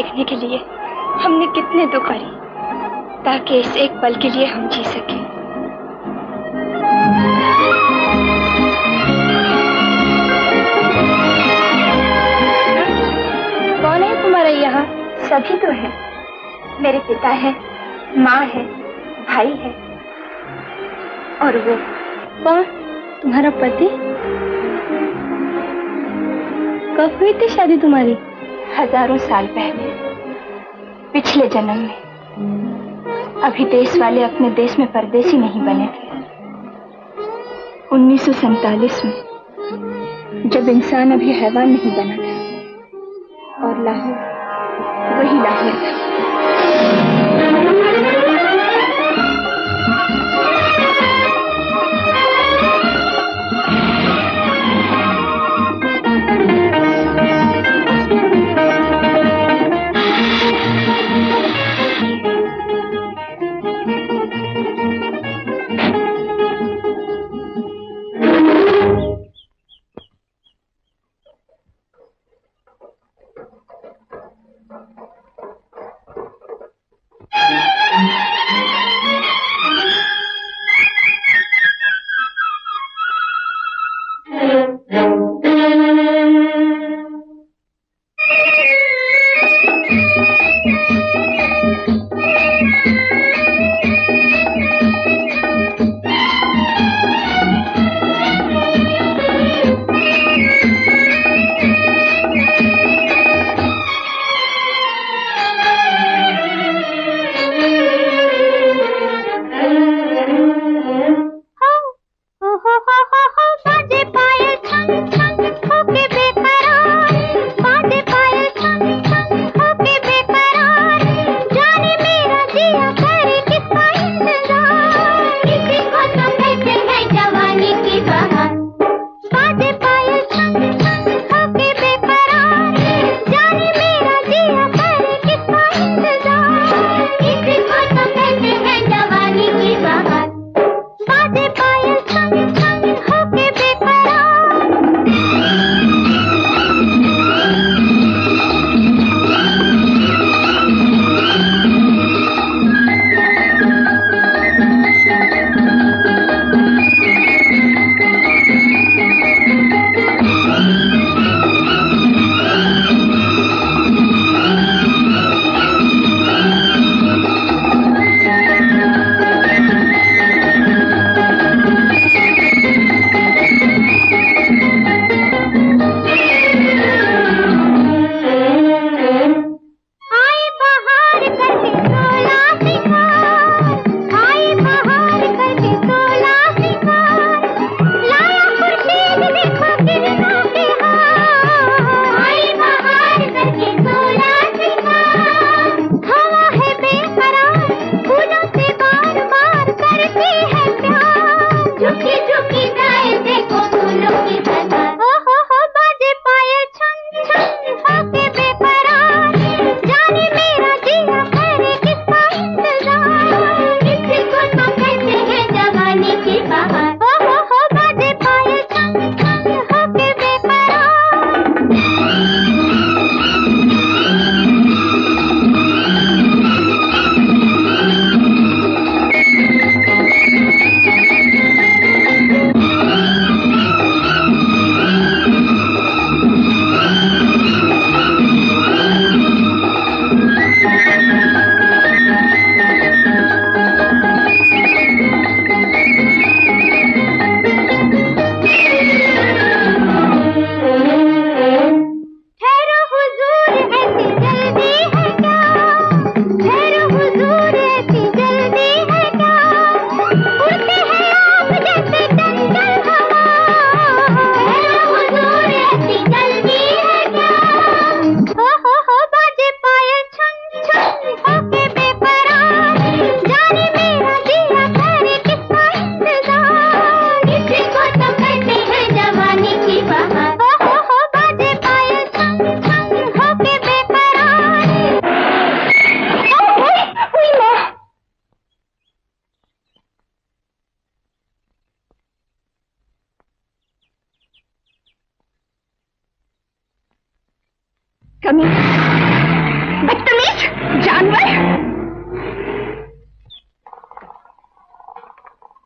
देखने के लिए हमने कितने दुख करे, ताकि इस एक पल के लिए हम जी सकें। कौन है तुम्हारा यहाँ? सभी तो है। मेरे पिता है, माँ है, भाई है, और वो कौन? तुम्हारा पति? कब हुई थी शादी तुम्हारी? हजारों साल पहले, पिछले जन्म में। अभी देश वाले अपने देश में परदेसी नहीं बने थे। 1947 में, जब इंसान अभी हैवान नहीं बना था, और लाहौर वही लाहौर था।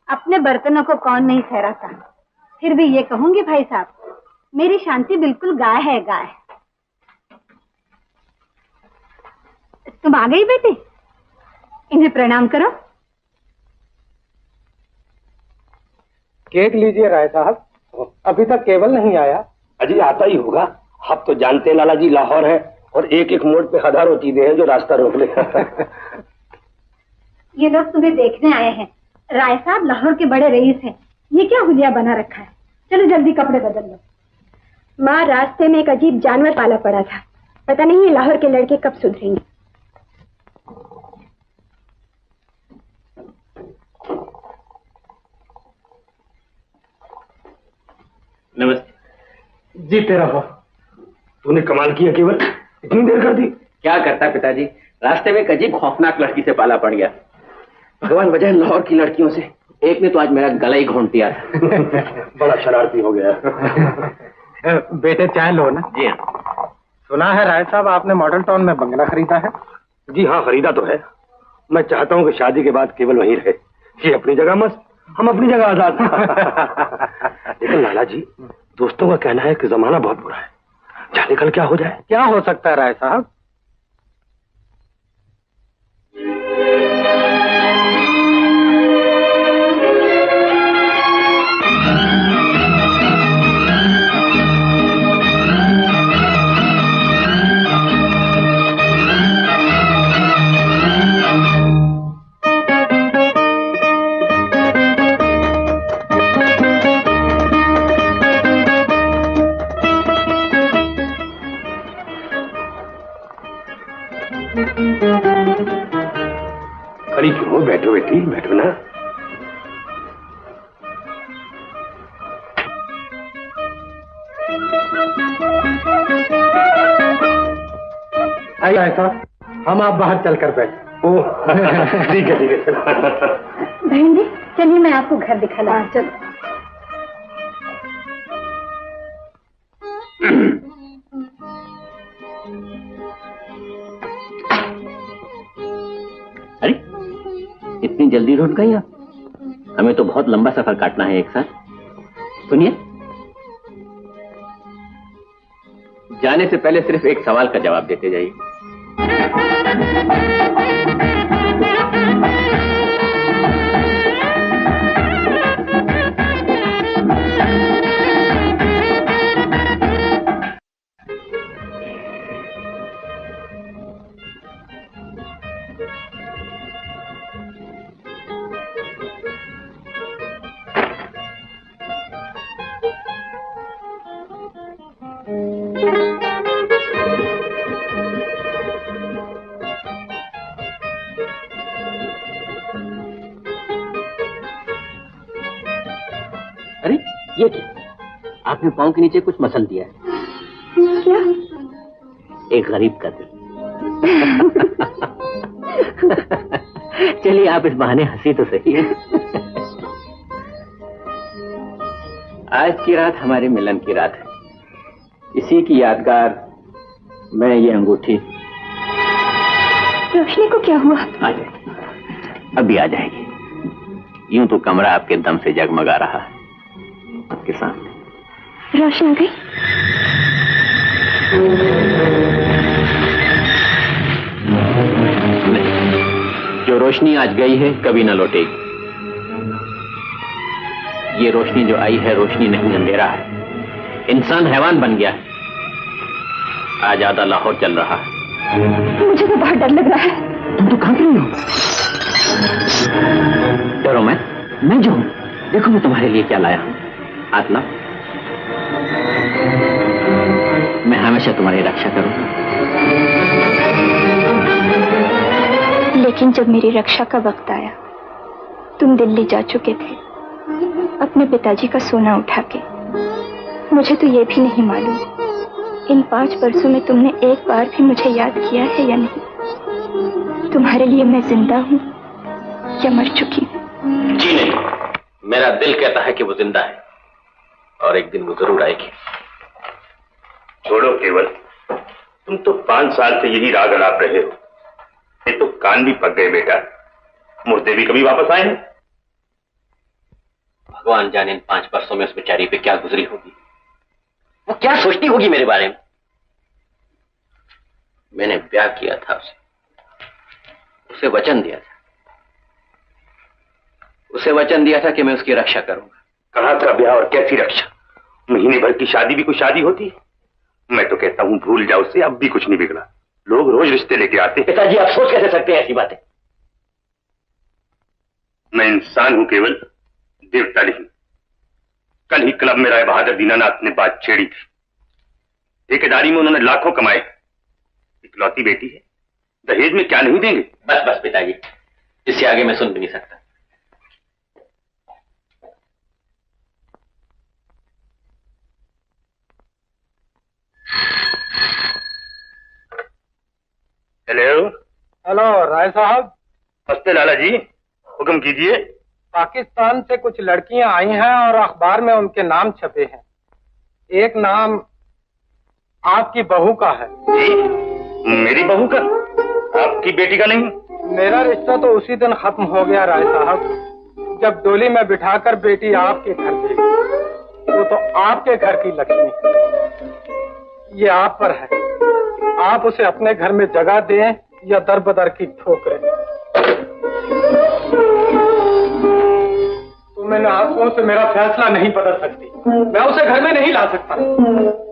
अपने बर्तनों को कौन नहीं ठहराता, फिर भी ये कहूंगी भाई साहब, मेरी शांति बिल्कुल गाय है, गाय। तुम आ गई बेटी, इन्हें प्रणाम करो। केक लीजिए राय साहब, अभी तक केवल नहीं आया। अजी आता ही होगा, आप तो जानते हैं लाला जी लाहौर है और एक एक मोड़ पे हजारों चीजें हैं जो रास्ता रोक ले। ये लोग तुम्हें देखने आए हैं। राय साहब लाहौर के बड़े रईस हैं। ये क्या हुलिया बना रखा है? चलो जल्दी कपड़े बदल लो। माँ, रास्ते में एक अजीब जानवर पाला पड़ा था, पता नहीं ये लाहौर के लड़के कब सुधरेंगे। नमस्ते। जीते रहो। तूने कमाल किया केवल, इतनी देर कर दी। क्या करता पिताजी, रास्ते में एक अजीब खौफनाक लड़की से पाला पड़ गया। भगवान बजाय लाहौर की लड़कियों से, एक ने तो आज मेरा गला ही घोंट दिया था। बड़ा शरारती हो गया। बेटे चाय लो ना। जी हाँ। सुना है राय साहब आपने मॉडल टाउन में बंगला खरीदा है? जी हाँ, खरीदा तो है। मैं चाहता हूँ कि शादी के बाद केवल वहीं रहे। ये अपनी जगह मस्त, हम अपनी जगह आजाद। लेकिन लाला जी, दोस्तों का कहना है कि जमाना बहुत बुरा है, जाने कल क्या हो जाए। क्या हो सकता है राय साहब? खड़ी क्यों हो? बैठो बेटी, बैठो ना। आइए ऐसा, हम आप बाहर चलकर बैठे। ओह ठीक है ठीक है। बहन जी चलिए, मैं आपको घर दिखा ला। चलो। अरे इतनी जल्दी लौट गई आप? हमें तो बहुत लंबा सफर काटना है एक साथ। सुनिए, जाने से पहले सिर्फ एक सवाल का जवाब देते जाइए। अरे ये क्या, आपने पाँव के नीचे कुछ मसल दिया है। क्या? एक गरीब का दिल। चलिए आप इस बहाने हंसी तो सही है। आज की रात हमारे मिलन की रात है, इसी की यादगार मैं ये अंगूठी। रोशनी को क्या हुआ? आ जाएगी, अभी आ जाएगी। यूं तो कमरा आपके दम से जगमगा रहा है आपके सामने। रोशनी आ गई? नहीं, जो रोशनी आज गई है कभी ना लौटेगी। ये रोशनी जो आई है रोशनी नहीं, अंधेरा है। इंसान हैवान बन गया है। आज आधा लाहौर चल रहा है। मुझे तो बहुत डर लग रहा है। तुम तो कांप रही हो। डरो मैं जो हूं। देखो मैं तुम्हारे लिए क्या लाया हूं। हाथ ला, मैं हमेशा तुम्हारी रक्षा करूंगा। लेकिन जब मेरी रक्षा का वक्त आया, तुम दिल्ली जा चुके थे अपने पिताजी का सोना उठा के। मुझे तो ये भी नहीं मालूम इन 5 वर्षों में तुमने एक बार भी मुझे याद किया है या नहीं। तुम्हारे लिए मैं जिंदा हूं या मर चुकी हूं? जी नहीं, मेरा दिल कहता है कि वो जिंदा है और एक दिन वो जरूर आएगी। छोड़ो केवल, तुम तो 5 साल से यही राग अड़ाप रहे हो। ये तो कान भी पक गए बेटा, मुर्दे भी कभी वापस आए हैं। भगवान जाने इन 5 वर्षों में उस बेचारी पे क्या गुजरी होगी, वो क्या सोचती होगी मेरे बारे में। मैंने ब्याह किया था उसे वचन दिया था, उसे वचन दिया था कि मैं उसकी रक्षा करूंगा। कहां का ब्याह और कैसी रक्षा? महीने भर की शादी भी कोई शादी होती है? मैं तो कहता हूं भूल जाओ उसे, अब भी कुछ नहीं बिगड़ा। लोग रोज रिश्ते लेके आते हैं। पिताजी आप सोच कैसे सकते हैं ऐसी बातें? मैं इंसान हूं केवल, देवता नहीं। कल ही क्लब में राय बहादुर दीनानाथ ने बात छेड़ी थी। ठेकेदारी में उन्होंने लाखों कमाए, इकलौती बेटी है, दहेज में क्या नहीं देंगे? बस बस पिताजी, इससे आगे मैं सुन भी नहीं सकता। हेलो। हेलो राय साहब। नमस्ते लाला जी, हुक्म कीजिए। पाकिस्तान से कुछ लड़कियां आई हैं और अखबार में उनके नाम छपे हैं। एक नाम आपकी बहू का है। मेरी बहू का? आपकी बेटी का नहीं? मेरा रिश्ता तो उसी दिन खत्म हो गया राय साहब, जब डोली में बिठाकर बेटी आपके घर गई। वो तो आपके घर की लक्ष्मी, ये आप पर है। आप उसे अपने घर में जगह दें या दर बदर की ठोकरें। तुम इन आंसुओं से मेरा फैसला नहीं बदल सकती। मैं उसे घर में नहीं ला सकता।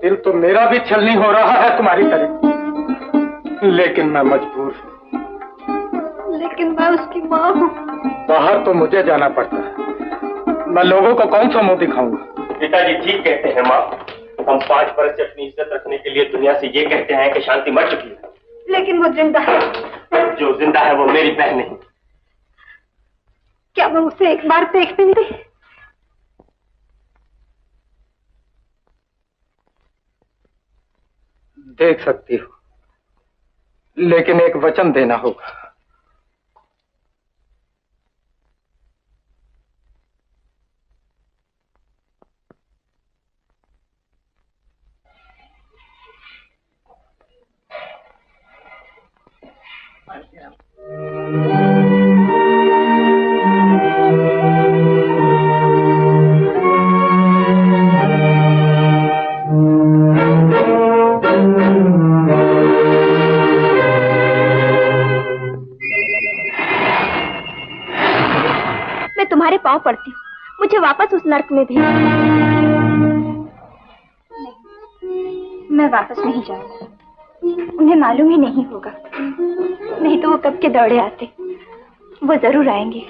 दिल तो मेरा भी छलनी हो रहा है तुम्हारी तरह, लेकिन मैं मजबूर हूं। लेकिन मैं उसकी माँ हूँ। बाहर तो मुझे जाना पड़ता है, मैं लोगों को कौन सा मुंह दिखाऊंगा। पिताजी ठीक कहते हैं माँ। हम 5 बरस से अपनी इज्जत रखने के लिए दुनिया से ये कहते हैं कि शांति मर चुकी है। लेकिन वो जिंदा है। जो जिंदा है वो मेरी बहन नहीं। क्या मैं उसे एक बार देख भी नहीं? देख सकती हो, लेकिन एक वचन देना होगा। तुम्हारे पांव पड़ती हूँ, मुझे वापस उस नर्क में भेज। मैं वापस नहीं जाऊंगी, उन्हें मालूम ही नहीं होगा। नहीं तो वो कब के दौड़े आते। वो जरूर आएंगे,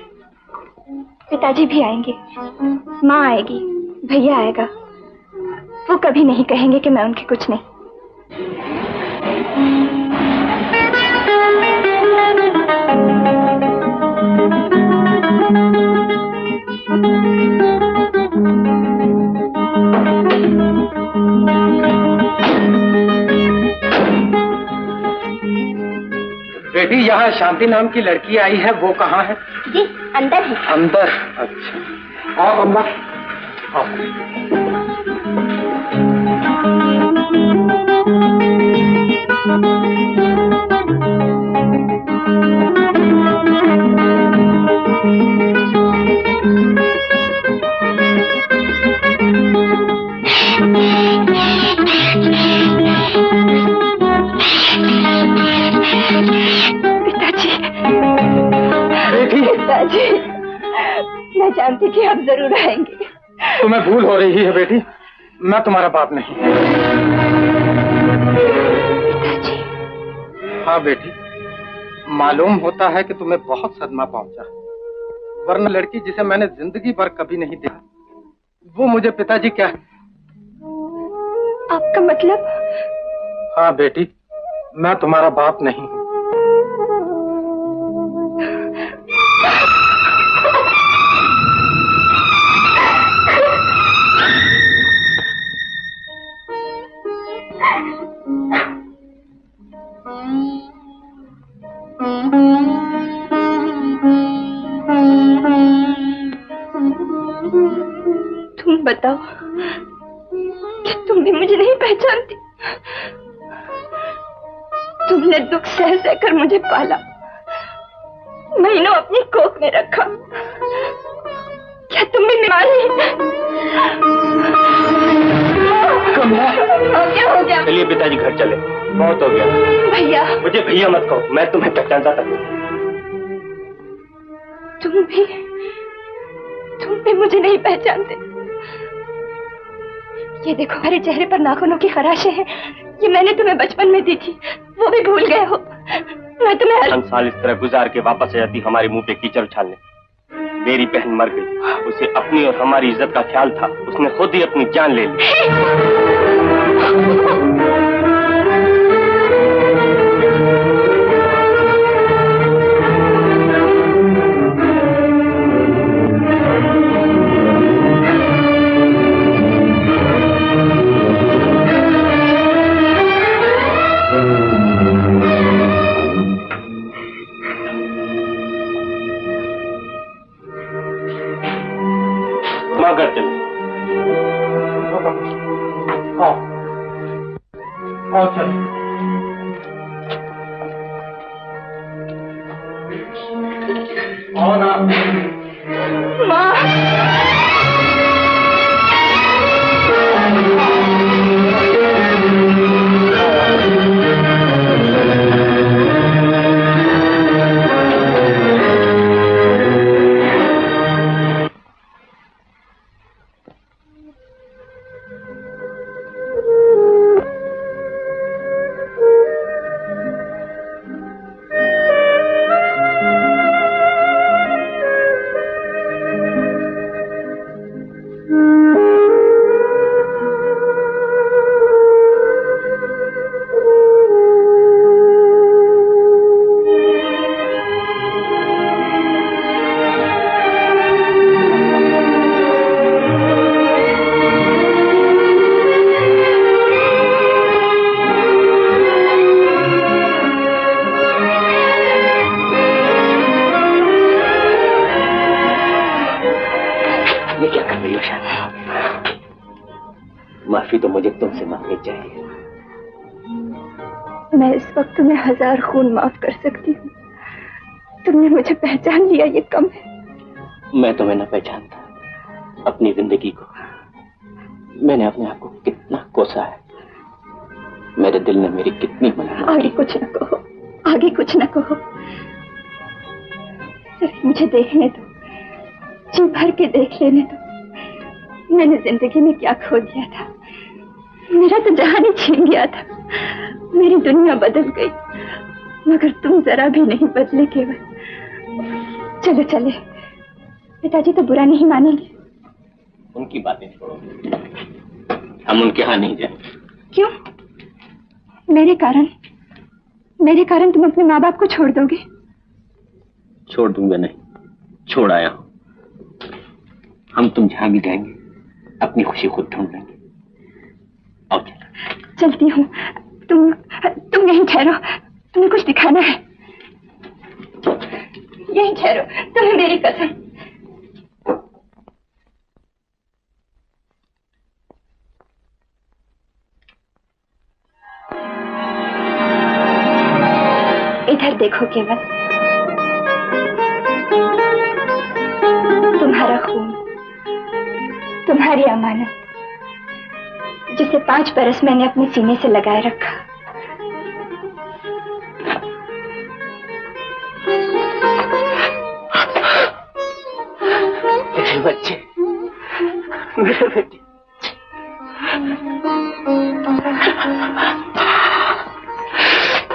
पिताजी भी आएंगे, माँ आएगी, भैया आएगा। वो कभी नहीं कहेंगे कि मैं उनकी कुछ नहीं। बेटी, यहाँ शांति नाम की लड़की आई है, वो कहाँ है? जी अंदर है। अंदर? अच्छा, आओ अम्मा, आओ। पिताजी, मैं जानती कि आप जरूर आएंगे। तुम्हें भूल हो रही है बेटी, मैं तुम्हारा बाप नहीं। पिताजी। हाँ बेटी, मालूम होता है कि तुम्हें बहुत सदमा पहुंचा, वरना लड़की जिसे मैंने जिंदगी भर कभी नहीं देखा, वो मुझे पिताजी क्या। आपका मतलब? हाँ बेटी, मैं तुम्हारा बाप नहीं हूँ। तुम बताओ कि तुम भी मुझे नहीं पहचानती। तुमने दुख सह सहकर मुझे पाला, महीनों अपनी कोख में रखा। क्या तुम भी बीमारी? कमला, क्या हो गया? चलिए पिताजी घर चले, बहुत हो गया। भैया, मुझे भैया मत कहो, मैं तुम्हें पहचानता तक हूँ। तुम भी मुझे नहीं पहचानते। ये देखो, हमारे चेहरे पर नाखूनों की खराशें हैं। ये मैंने तुम्हें बचपन में दी थी, वो भी भूल गए हो। मैं तुम्हें 5 साल इस तरह गुजार के वापस आ जाती हमारे मुंह पे कीचड़ उछालने। मेरी बहन मर गई, उसे अपनी और हमारी इज्जत का ख्याल था, उसने खुद ही अपनी जान ले ली। माफी तो मुझे तुमसे मांगनी चाहिए। मैं इस वक्त तुम्हें 1000 खून माफ कर सकती हूँ। तुमने मुझे पहचान लिया, ये कम है। मैं तुम्हें न पहचानता अपनी जिंदगी को। मैंने अपने आप को कितना कोसा है, मेरे दिल ने मेरी कितनी मना। आगे कुछ न कहो, आगे कुछ न कहो, सिर्फ मुझे देखने दो, जी भर के देख लेने दो। मैंने जिंदगी में क्या खो दिया था, मेरा तो जहान ही छीन गया था। मेरी दुनिया बदल गई, मगर तुम जरा भी नहीं बदले। केवल चलो चले, पिताजी तो बुरा नहीं मानेंगे। उनकी बातें छोड़ो, हम उनके यहाँ नहीं जाएंगे। क्यों? मेरे कारण तुम अपने माँ बाप को छोड़ दोगे? छोड़ दूंगा नहीं, छोड़ आया हूं। हम तुम जहां भी जाएंगे अपनी खुशी खुद ढूंढ लेंगे। आओ चलती हूँ, तुम यहीं ठहरो, तुम्हें कुछ दिखाना है। यहीं ठहरो, तुम्हें मेरी कसम। इधर देखो केवल, तुम्हारा खून, तुम्हारी अमानत, जिसे 5 बरस मैंने अपने सीने से लगाए रखा। मेरे बच्चे, मेरे बेटे,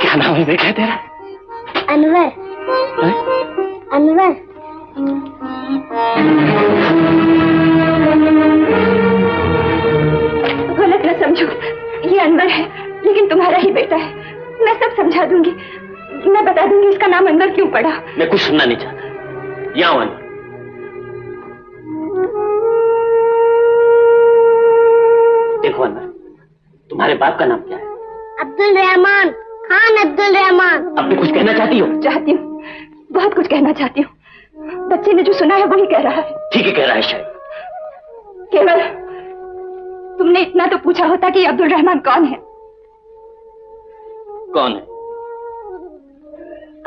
क्या नाम है बेटा तेरा? अनवर। अनवर। गलत न समझो, ये अनवर है, लेकिन तुम्हारा ही बेटा है। मैं सब समझा दूंगी, मैं बता दूंगी इसका नाम अनवर क्यों पड़ा। मैं कुछ सुनना नहीं चाहता। यहाँ अनवर, देखो अनवर, तुम्हारे बाप का नाम क्या है? अब्दुल रहमान खान। अब्दुल रहमान। अब कुछ कहना चाहती हो? चाहती हूँ, बहुत कुछ कहना चाहती हूँ। बच्चे ने जो सुना है वही कह रहा है। ठीक है, कह रहा है शायद। केवल तुमने इतना तो पूछा होता कि अब्दुल रहमान कौन है। कौन है?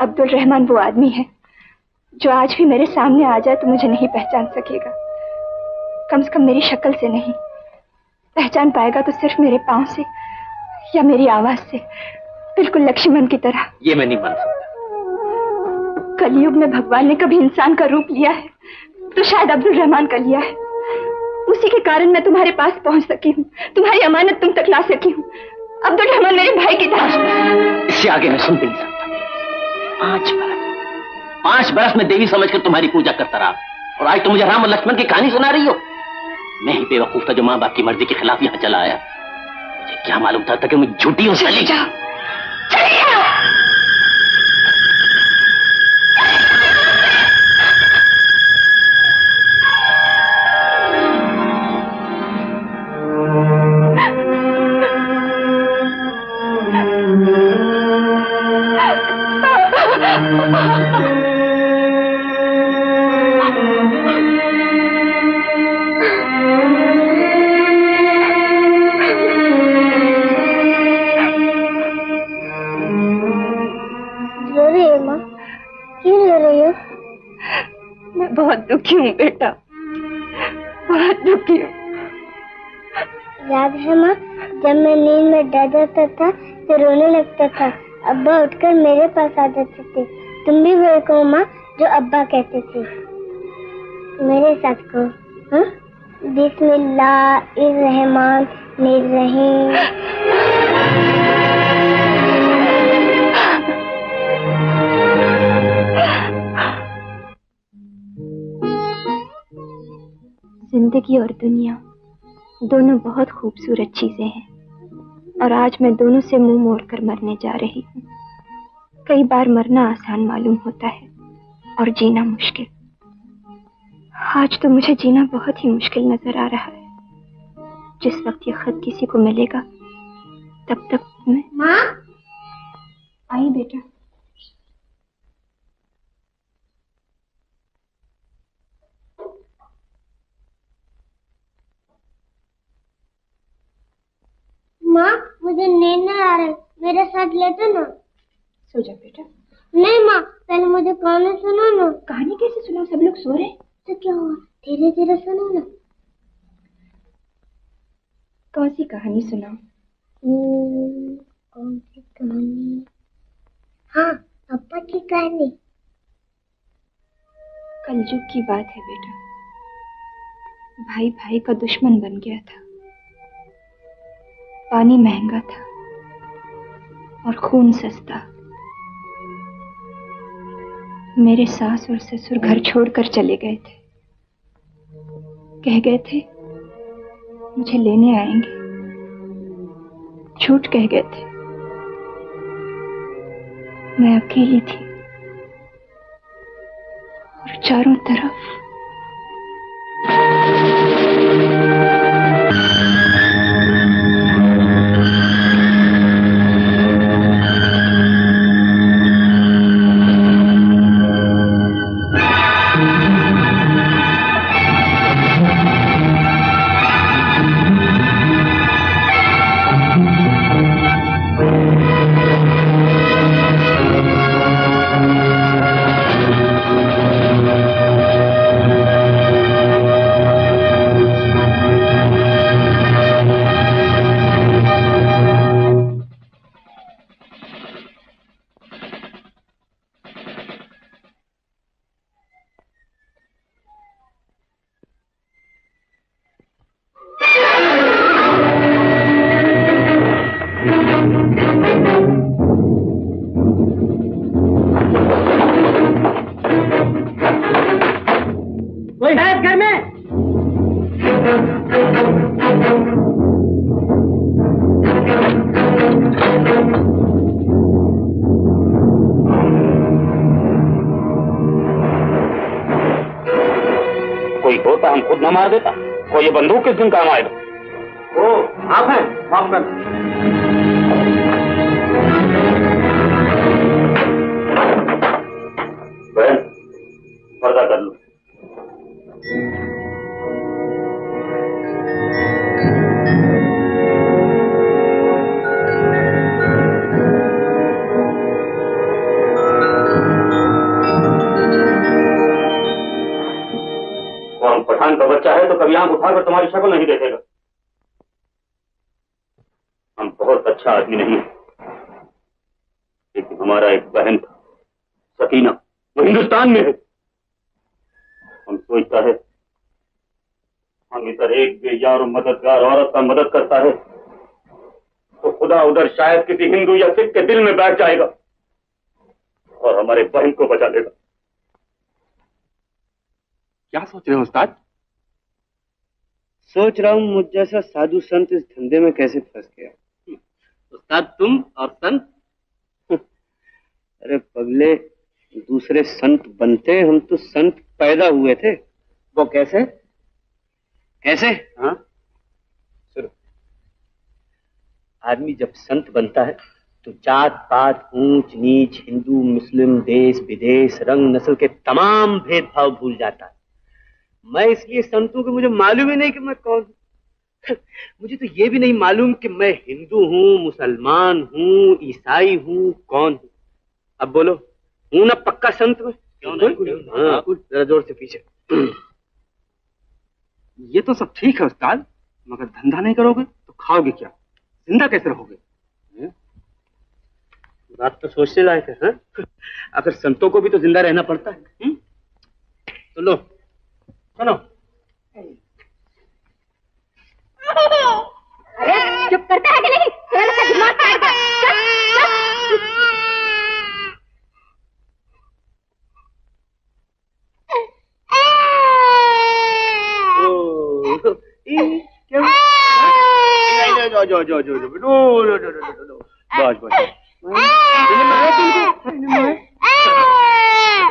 अब्दुल रहमान वो आदमी है जो आज भी मेरे सामने आ जाए तो मुझे नहीं पहचान सकेगा। कम से कम मेरी शक्ल से नहीं, पहचान पाएगा तो सिर्फ मेरे पांव से या मेरी आवाज से, बिल्कुल लक्ष्मण की तरह। ये मैं नहीं मान सकता। कलयुग में भगवान ने कभी इंसान का रूप लिया है तो शायद अब्दुल रहमान का लिया है। उसी के कारण मैं तुम्हारे पास पहुंच सकी हूँ, तुम्हारी अमानत तुम तक ला सकी हूँ। अब्दुल रहमान मेरे भाई की तरह। इससे आगे मैं सुन भी नहीं सकता। 5 बरस में देवी समझकर तुम्हारी पूजा करता रहा, और आज तुम मुझे राम और लक्ष्मण की कहानी सुना रही हो। मैं ही बेवकूफ था जो माँ बाप की मर्जी के खिलाफ यहाँ चला आया। मुझे क्या मालूम था कि मैं झूठी हूँ। चली जाओ, चली जाओ। बहुत दुखी हूँ बेटा, बहुत दुखी हूँ। याद है माँ, जब मैं नींद में डर जाता था तो रोने लगता था, अब्बा उठकर मेरे पास आ जाते थे। तुम भी वही कहो माँ जो अब्बा कहते थे। मेरे साथ कहो, हाँ? बिस्मिल्लाहिर्रहमानिर्रहीम। जिंदगी और दुनिया दोनों बहुत खूबसूरत चीजें हैं, और आज मैं दोनों से मुंह मोड़कर मरने जा रही हूँ। कई बार मरना आसान मालूम होता है और जीना मुश्किल। आज तो मुझे जीना बहुत ही मुश्किल नजर आ रहा है। जिस वक्त ये खत किसी को मिलेगा तब तक मैं। माँ, आई बेटा। माँ, मुझे नींद नहीं आ रही, मेरे साथ लेते ना। सो जा बेटा। नहीं माँ, पहले मुझे कहानी सुनो ना। कहानी कैसे सुनाओ, सब लोग सो रहे। तो क्या हुआ, धीरे धीरे सुनो ना। कौन सी कहानी सुनाओ? कौन सी कहानी? हाँ, पापा की कहानी। कलयुग की बात है बेटा। भाई भाई का दुश्मन बन गया था, पानी महंगा था और खून सस्ता। मेरे सास और ससुर घर छोड़कर चले गए थे। कह गए थे मुझे लेने आएंगे, झूठ कह गए थे। मैं अकेली थी और चारों तरफ हम खुद न मार देता। कोई ये बंदूक किस दिन काम आएगा? ओ, आप हैं, माफ कर। बहन, पर्दा कर लो। कभी आंख उठाकर तुम्हारी शक्ल नहीं देखेगा। हम बहुत अच्छा आदमी नहीं है, लेकिन हमारा एक बहन था सकीना, वो हिंदुस्तान में है। हम सोचता है हम इधर एक बेयार और मददगार औरत का मदद करता है तो खुदा उधर शायद किसी हिंदू या सिख के दिल में बैठ जाएगा और हमारे बहन को बचा लेगा। क्या सोच रहे हो उस्ताद? सोच रहा हूँ मुझ जैसा साधु संत इस धंधे में कैसे फंस गया। उस्ताद तुम और संत? अरे पगले, दूसरे संत बनते, हम तो संत पैदा हुए थे। वो कैसे? कैसे? हाँ, आदमी जब संत बनता है तो जात पात, ऊंच नीच, हिंदू मुस्लिम, देश विदेश, रंग नस्ल के तमाम भेदभाव भूल जाता है। मैं इसलिए संत हूं कि मुझे मालूम ही नहीं कि मैं कौन हूं। मुझे तो ये भी नहीं मालूम कि मैं हिंदू हूं, मुसलमान हूं, ईसाई हूं, कौन हूं। अब बोलो, हूं ना पक्का संत में? क्यों नहीं? हाँ, जरा जोर से पीछे। ये तो सब ठीक है उस्ताद, मगर धंधा नहीं करोगे तो खाओगे क्या? जिंदा कैसे रहोगे? बात तो सोचने लायक है। हाँ? आखिर संतों को भी तो जिंदा रहना पड़ता है। तो लो, सुनो। अरे चुप करता है कि नहीं? तेरे का दिमाग खाएगा।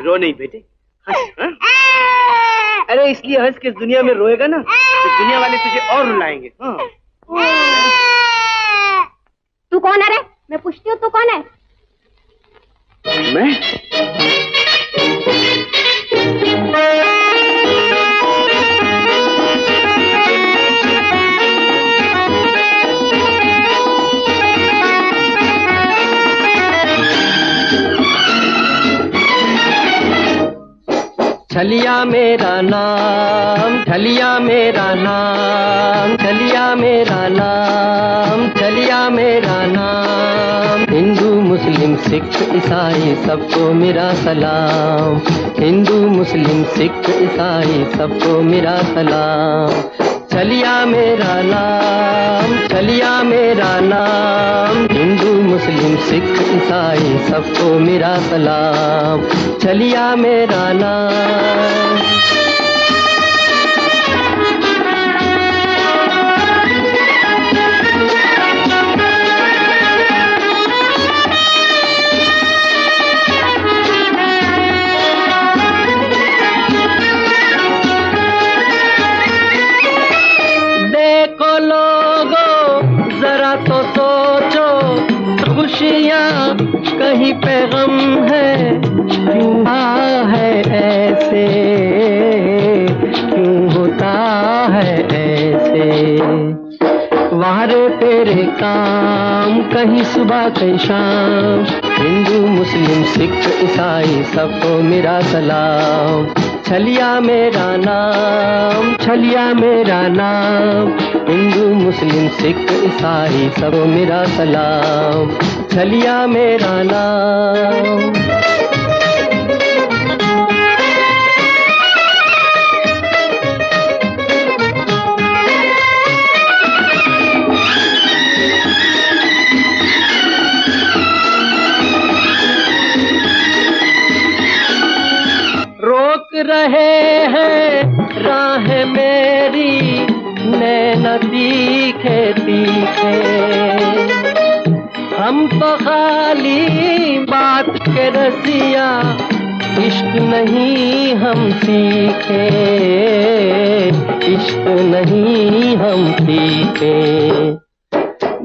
रो नहीं बेटे, हंस। अरे इसलिए हंस के दुनिया में रोएगा ना तो दुनिया वाले तुझे और रुलाएंगे। हाँ। तू कौन है रे? मैं पूछती हूँ, तू कौन है? मैं? छलिया मेरा नाम, छलिया मेरा नाम, छलिया मेरा नाम, छलिया मेरा नाम। हिंदू मुस्लिम सिख ईसाई सबको मेरा सलाम, हिंदू मुस्लिम सिख ईसाई सबको मेरा सलाम। छलिया मेरा नाम, छलिया मेरा नाम, हिंदू मुस्लिम सिख ईसाई सबको मेरा सलाम। छलिया मेरा नाम। देखो लोगो जरा तो सोचो, खुशियाँ कहीं पे गम है, क्यों है ऐसे, क्यों होता है ऐसे। वारे तेरे काम कहीं सुबह कहीं शाम, हिंदू मुस्लिम सिख ईसाई सबको मेरा सलाम। छलिया मेरा नाम, छलिया मेरा नाम, हिंदू मुस्लिम सिख ईसाई सबको मेरा सलाम। छलिया मेरा नाम। रोक रहे हैं राह मेरी नैन तीखे तीखे, हम तो खाली बात के रसिया, इश्क नहीं हम सीखे, इश्क नहीं हम सीखे।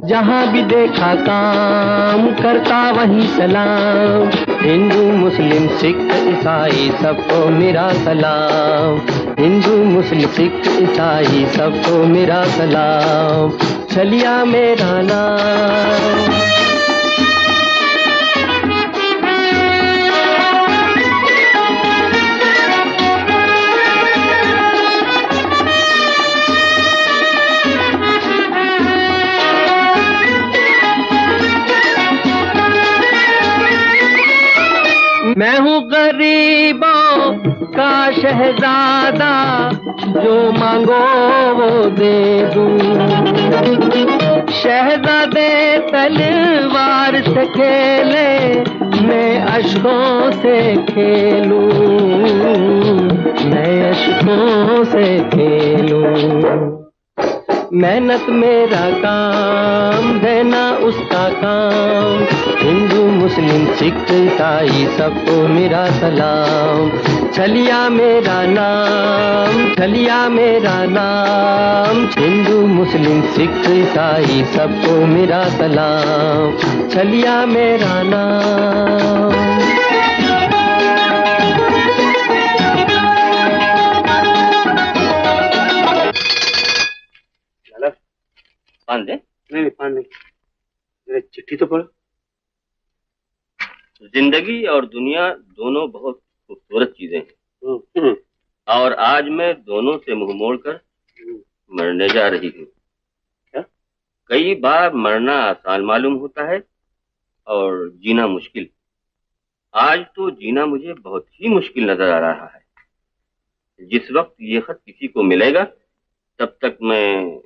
जहाँ भी देखा काम करता वही सलाम, हिंदू मुस्लिम सिख ईसाई सबको मेरा सलाम, हिंदू मुस्लिम सिख ईसाई सबको मेरा सलाम। छलिया मेरा नाम। शहजादा, जो मांगो वो दे दूं। शहजादे तलवार से खेले, मैं अश्कों से खेलूं, मैं अश्कों से खेलूं। मेहनत मेरा काम, देना उसका काम, हिंदू मुस्लिम सिख ईसाई सबको मेरा सलाम। छलिया मेरा नाम, छलिया मेरा नाम, हिंदू मुस्लिम सिख ईसाई सबको मेरा सलाम। छलिया मेरा नाम। पान दे? नहीं पान नहीं, मेरी चिट्ठी तो पढ़ो। जिंदगी और दुनिया दोनों बहुत खूबसूरत चीजें हैं, और आज मैं दोनों से मुंह मोड़कर मरने जा रही हूँ। क्या? कई बार मरना आसान मालूम होता है और जीना मुश्किल। आज तो जीना मुझे बहुत ही मुश्किल नजर आ रहा है। जिस वक्त ये खत किसी को मिलेगा तब तक मैं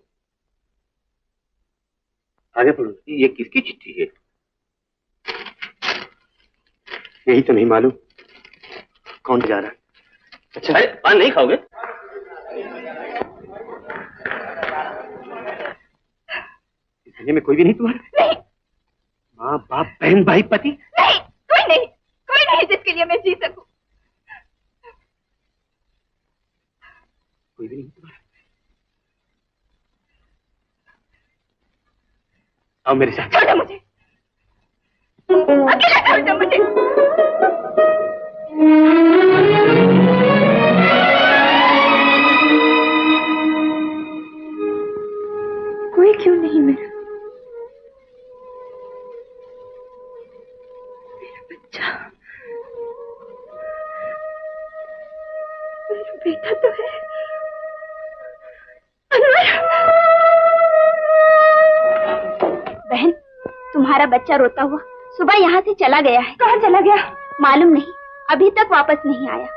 आगे पढ़ो। ये किसकी चिट्ठी है? यही तो नहीं मालूम कौन जा रहा है। अच्छा, अरे पान नहीं खाओगे? इस दुनिया में कोई भी नहीं तुम्हारा? नहीं। माँ बाप बहन भाई पति? नहीं, कोई नहीं जिसके लिए मैं जी सकूं। कोई भी नहीं तुम्हारा? आओ मेरे साथ। छोड़ो मुझे, अकेला छोड़ दो मुझे। कोई क्यों नहीं मेरा बच्चा, मेरा बेटा तो है। बहन, तुम्हारा बच्चा रोता हुआ सुबह यहाँ से चला गया है। कहाँ चला गया? मालूम नहीं, अभी तक वापस नहीं आया।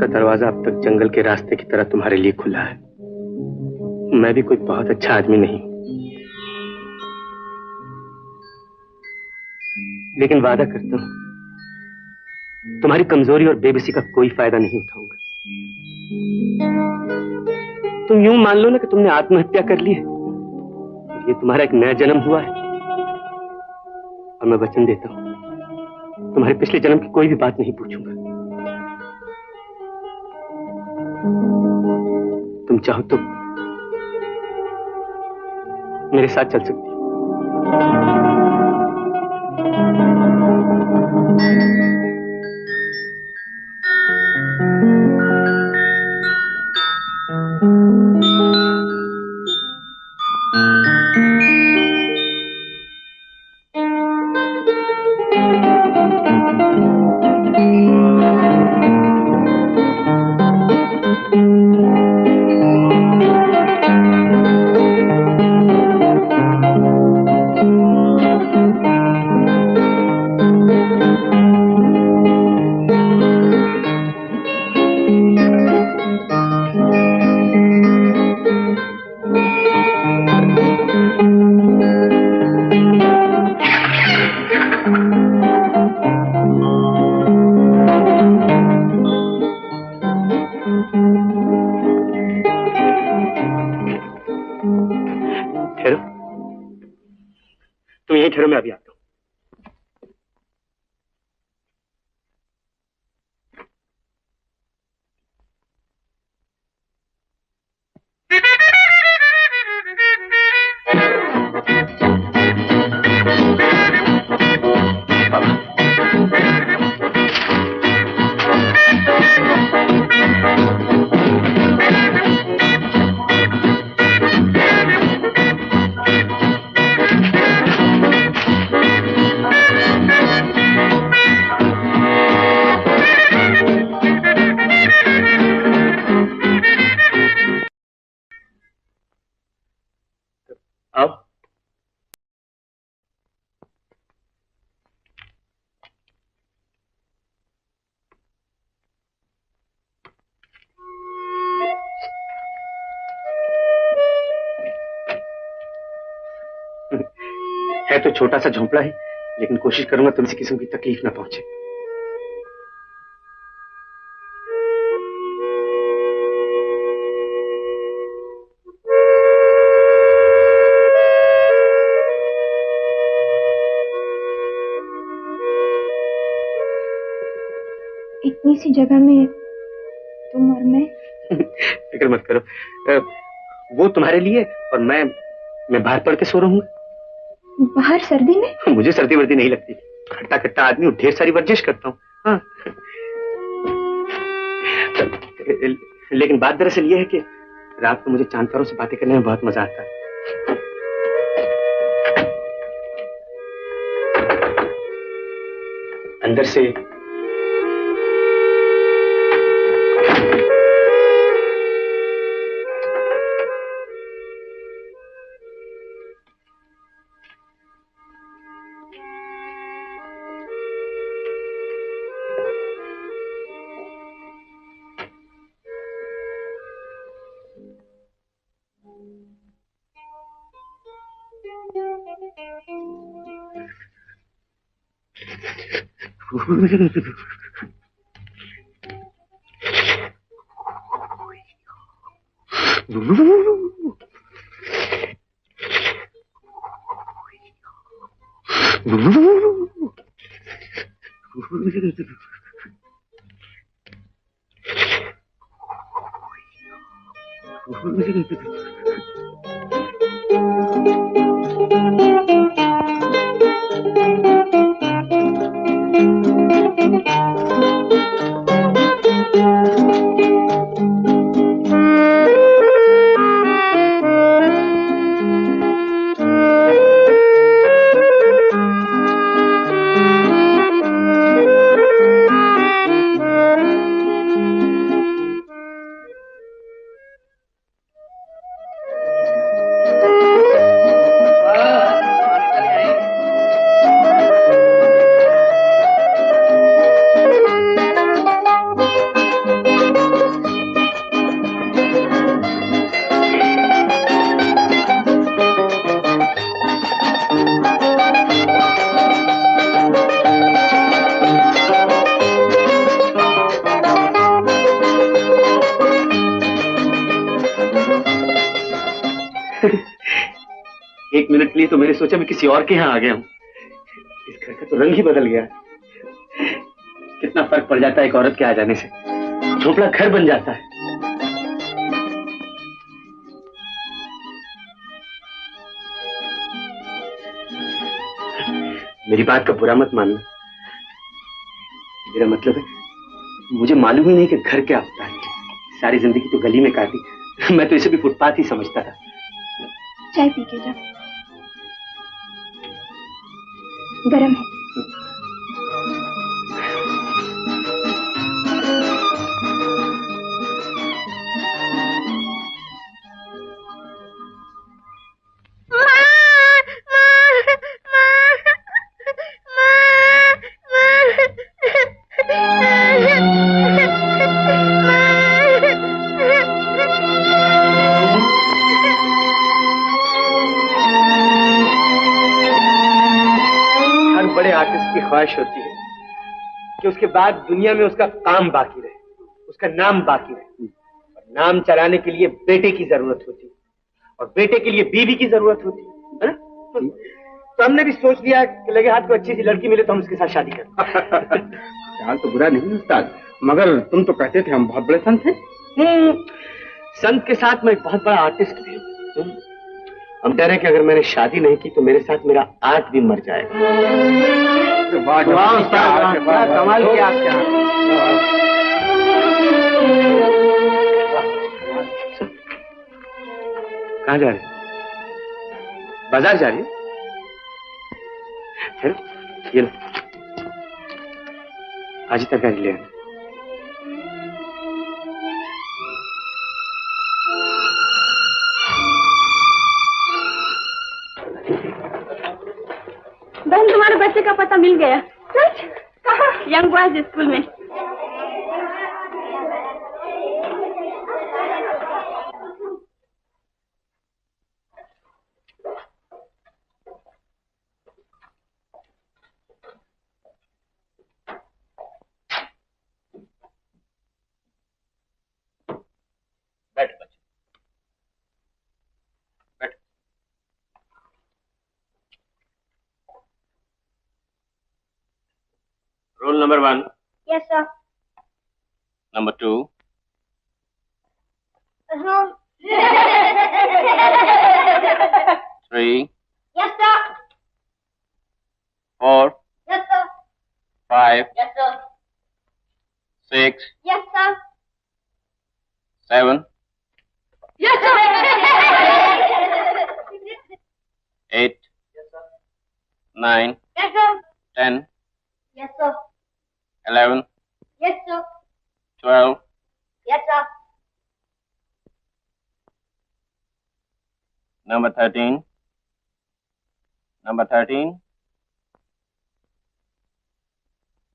दरवाजा अब तक जंगल के रास्ते की तरह तुम्हारे लिए खुला है। मैं भी कोई बहुत अच्छा आदमी नहीं, लेकिन वादा करता हूं तुम्हारी कमजोरी और बेबसी का कोई फायदा नहीं उठाऊंगा। तुम यूं मान लो ना कि तुमने आत्महत्या कर ली है, ये तुम्हारा एक नया जन्म हुआ है। और मैं वचन देता हूं तुम्हारे पिछले जन्म की कोई भी बात नहीं पूछूंगा। तुम चाहो तो मेरे साथ चल सकती हो। है तो छोटा सा झोंपड़ा ही, लेकिन कोशिश करूंगा तुमसे किसी की तकलीफ ना पहुंचे। इतनी सी जगह में तुम और मैं। फिक्र मत करो, वो तुम्हारे लिए और मैं बाहर पड़ के सो रहा हूँ। बाहर सर्दी में? मुझे सर्दी वर्दी नहीं लगती, खट्टा खट्टा आदमी हूँ, ढेर सारी वर्जिश करता हूँ। हाँ। लेकिन बात दरअसल ये है कि रात को मुझे चांदतारों से बातें करने में बहुत मजा आता है। अंदर से एक मिनट के लिए तो मैंने सोचा मैं किसी और के यहाँ आ गया हूँ। इस घर का तो रंग ही बदल गया। कितना फर्क पड़ जाता है एक औरत के आ जाने से, झोपड़ा घर बन जाता है। मेरी बात का बुरा मत मानना, मेरा मतलब है मुझे मालूम ही नहीं कि घर क्या होता है। सारी जिंदगी तो गली में काटी, मैं तो इसे भी फुटपाथ ही समझता था। चाय पी के जा, गरम है। ख्वाहिश होती है कि उसके बाद दुनिया में उसका काम बाकी रहे, उसका नाम बाकी रहे। और नाम चलाने के लिए बेटे की जरूरत होती है और बेटे के लिए बीवी की जरूरत होती है ना? तो हमने भी सोच लिया कि लगे हाथ को अच्छी सी लड़की मिले तो हम उसके साथ शादी करें। ख्याल तो बुरा नहीं उस्ताद, मगर तुम तो कहते थे हम बहुत बड़े संत हैं। संत के साथ मैं एक बहुत बड़ा आर्टिस्ट भी हूँ। हम डर रहे कि अगर मैंने शादी नहीं की तो मेरे साथ मेरा आर्ट भी मर जाएगा। कमाल किया आपके यहाँ। कहाँ जा रहे? बाजार जा रही है? ये लो, आज ही तरकारी ले आना। बहन, तुम्हारे बच्चे का पता मिल गया। सच? कहाँ? यंग बॉयज स्कूल में। Rule number 1. Yes, sir. Number 2. Uh-huh. 3. Yes, sir. 4. Yes, sir. 5. Yes, sir. 6. Yes, sir. 7. Yes, sir. 8. 9. Yes, sir. 10. Yes, sir. 11. Yes, sir. 12. Yes, sir. Number 13. Number 13.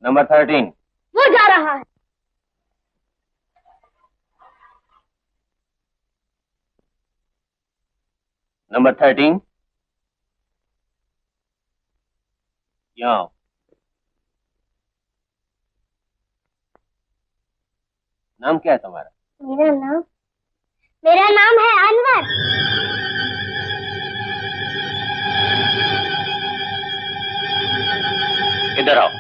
Number 13. वो जा रहा है. Number 13. यहाँ. नाम क्या है तुम्हारा? मेरा नाम है अनवर. इधर आओ.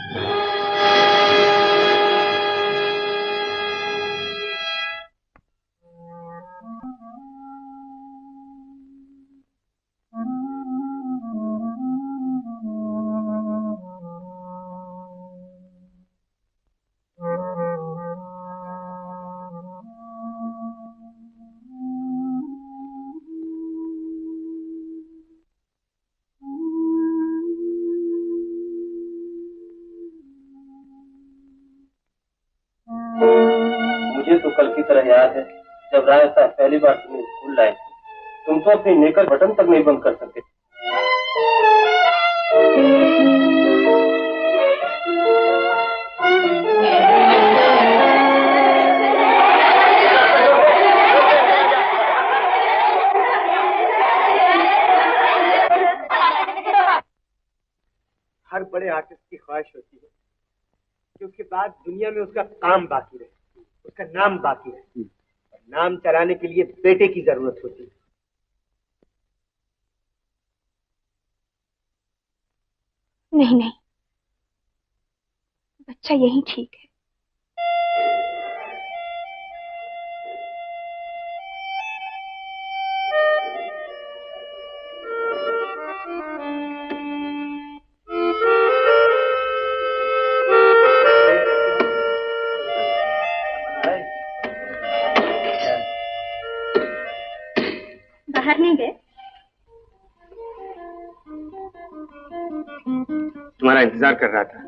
मुझे तो कल की तरह याद है जब राय साहब पहली बार तुम्हें स्कूल लाए थे. तुम तो अपने नेकर बटन तक नहीं बंद कर सकते. हर बड़े आर्टिस्ट की ख्वाहिश होती है कि उसके बाद दुनिया में उसका काम बाकी रहे, उसका नाम बाकी रहे. नाम चलाने के लिए बेटे की जरूरत होती है. नहीं नहीं, बच्चा यही ठीक है. बाहर नहीं गए? तुम्हारा इंतजार कर रहा था.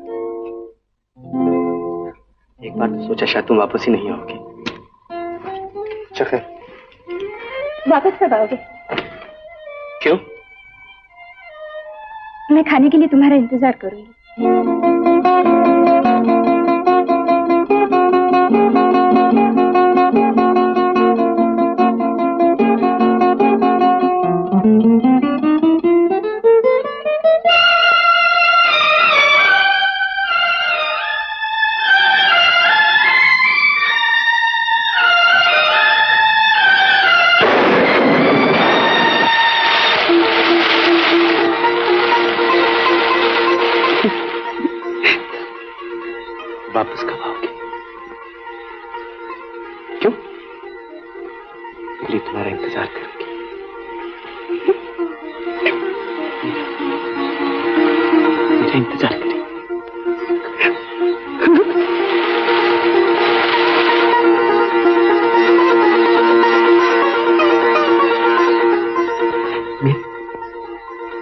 एक बार तो सोचा शायद तुम वापस ही नहीं आओगे. चक्कर वापस कब आओगे? क्यों? मैं खाने के लिए तुम्हारा इंतजार करूंगी. वापस कब आओगे? क्यों? इसलिए तुम्हारा इंतजार करूंगी. मेरा इंतजार करें.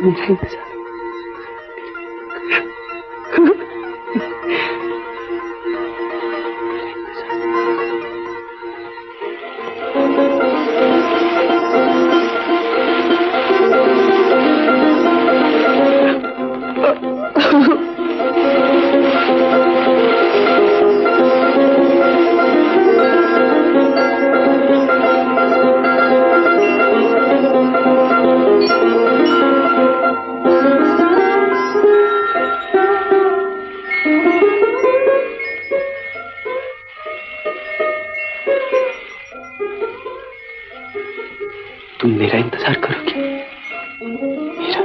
मेरा इंतजार. तुम मेरा इंतजार करोगे? मेरा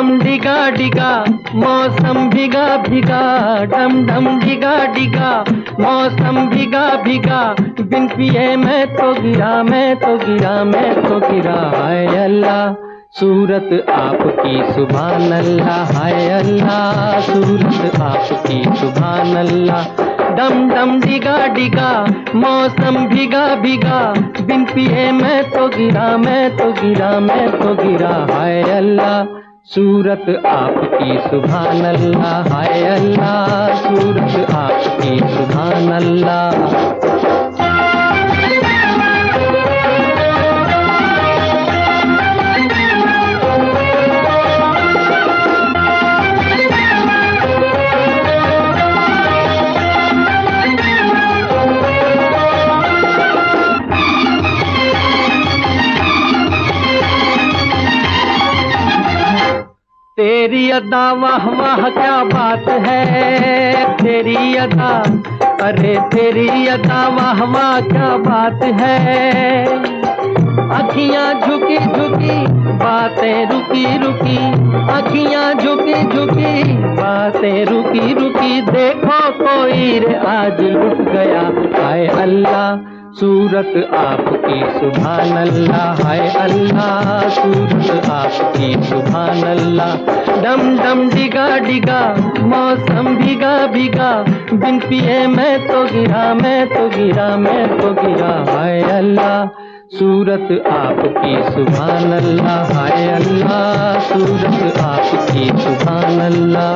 डम डिगा डिगा मौसम भीगा भीगा, डम डम डिगा डिगा मौसम भीगा भीगा, बिन पिए मैं तो गिरा, मैं तो गिरा, मैं तो गिरा। हाय अल्लाह सूरत आपकी सुभान अल्लाह, हाय अल्लाह सूरत आपकी सुभान अल्लाह। डम डम डिगा डिगा मौसम भीगा भीगा, बिन पिए मैं तो गिरा, मैं तो गिरा, मैं तो गिरा। हाय अल्लाह सूरत आपकी सुभान अल्लाह, हाय अल्लाह सूरत आपकी सुभान अल्लाह। तेरी अदा वाह वाह क्या बात है, तेरी अदा, अरे तेरी अदा वाह वाह क्या बात है। अखियां झुकी झुकी बातें रुकी रुकी, अखियां झुकी झुकी बातें रुकी रुकी, देखो कोई रे आज लुट गया। हाय अल्लाह सूरत आपकी सुभान अल्लाह, हाय अल्लाह सूरत आपकी सुभान अल्लाह। डम डम डिगा डिगा मौसम भीगा भीगा, बिन पिए मैं तो गिरा, मैं तो गिरा, मैं तो गिरा। हाय अल्लाह सूरत आपकी सुभान अल्लाह, हाय अल्लाह सूरत आपकी सुभान अल्लाह।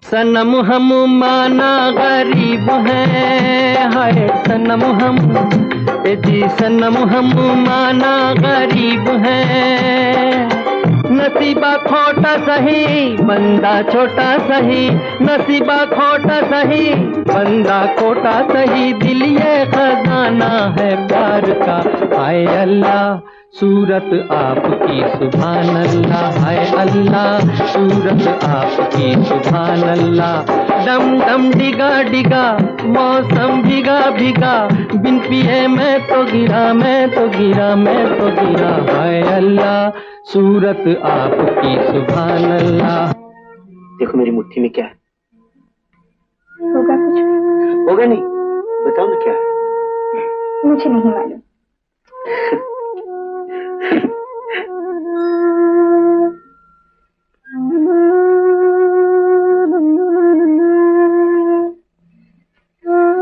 सनम हम माना गरीब हैं, हाय सनम हम, जी सनम हम माना गरीब हैं। नसीबा खोटा सही बंदा छोटा सही, नसीबा खोटा सही बंदा खोटा सही, दिल ये खजाना है प्यार का। हाय अल्लाह सूरत आपकी सुभान अल्लाह, हाय अल्लाह सूरत आपकी सुभान अल्लाह। डम डम डिगा डिगा मौसम भीगा भीगा, बिन पिए मैं तो गिरा, मैं तो गिरा, मैं तो गिरा। हाय अल्लाह सूरत आपकी सुभान अल्लाह। देखो मेरी मुट्ठी में क्या है। होगा कुछ भी? होगा नहीं, बताओ ना क्या है। मुझे नहीं मालूम।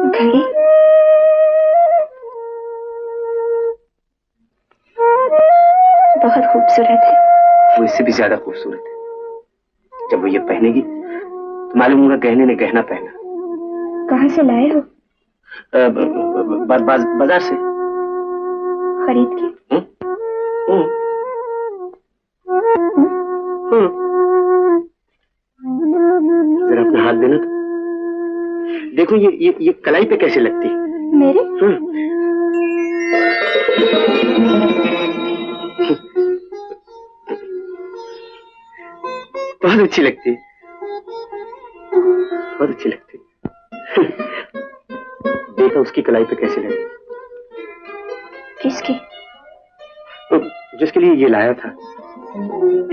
घड़ी बहुत खूबसूरत है। वो इससे भी ज्यादा खूबसूरत है। जब वो ये पहनेगी तो मालूम होगा गहने ने गहना पहना। कहाँ से लाए हो? बाजार से खरीद के। जरा अपना हाथ देना तो। देखो ये कलाई पे कैसे लगती है? मेरे? बहुत अच्छी लगती है, बहुत अच्छी लगती है। देखा उसकी कलाई पे कैसे लगी? किसकी? तो जिसके लिए ये लाया था,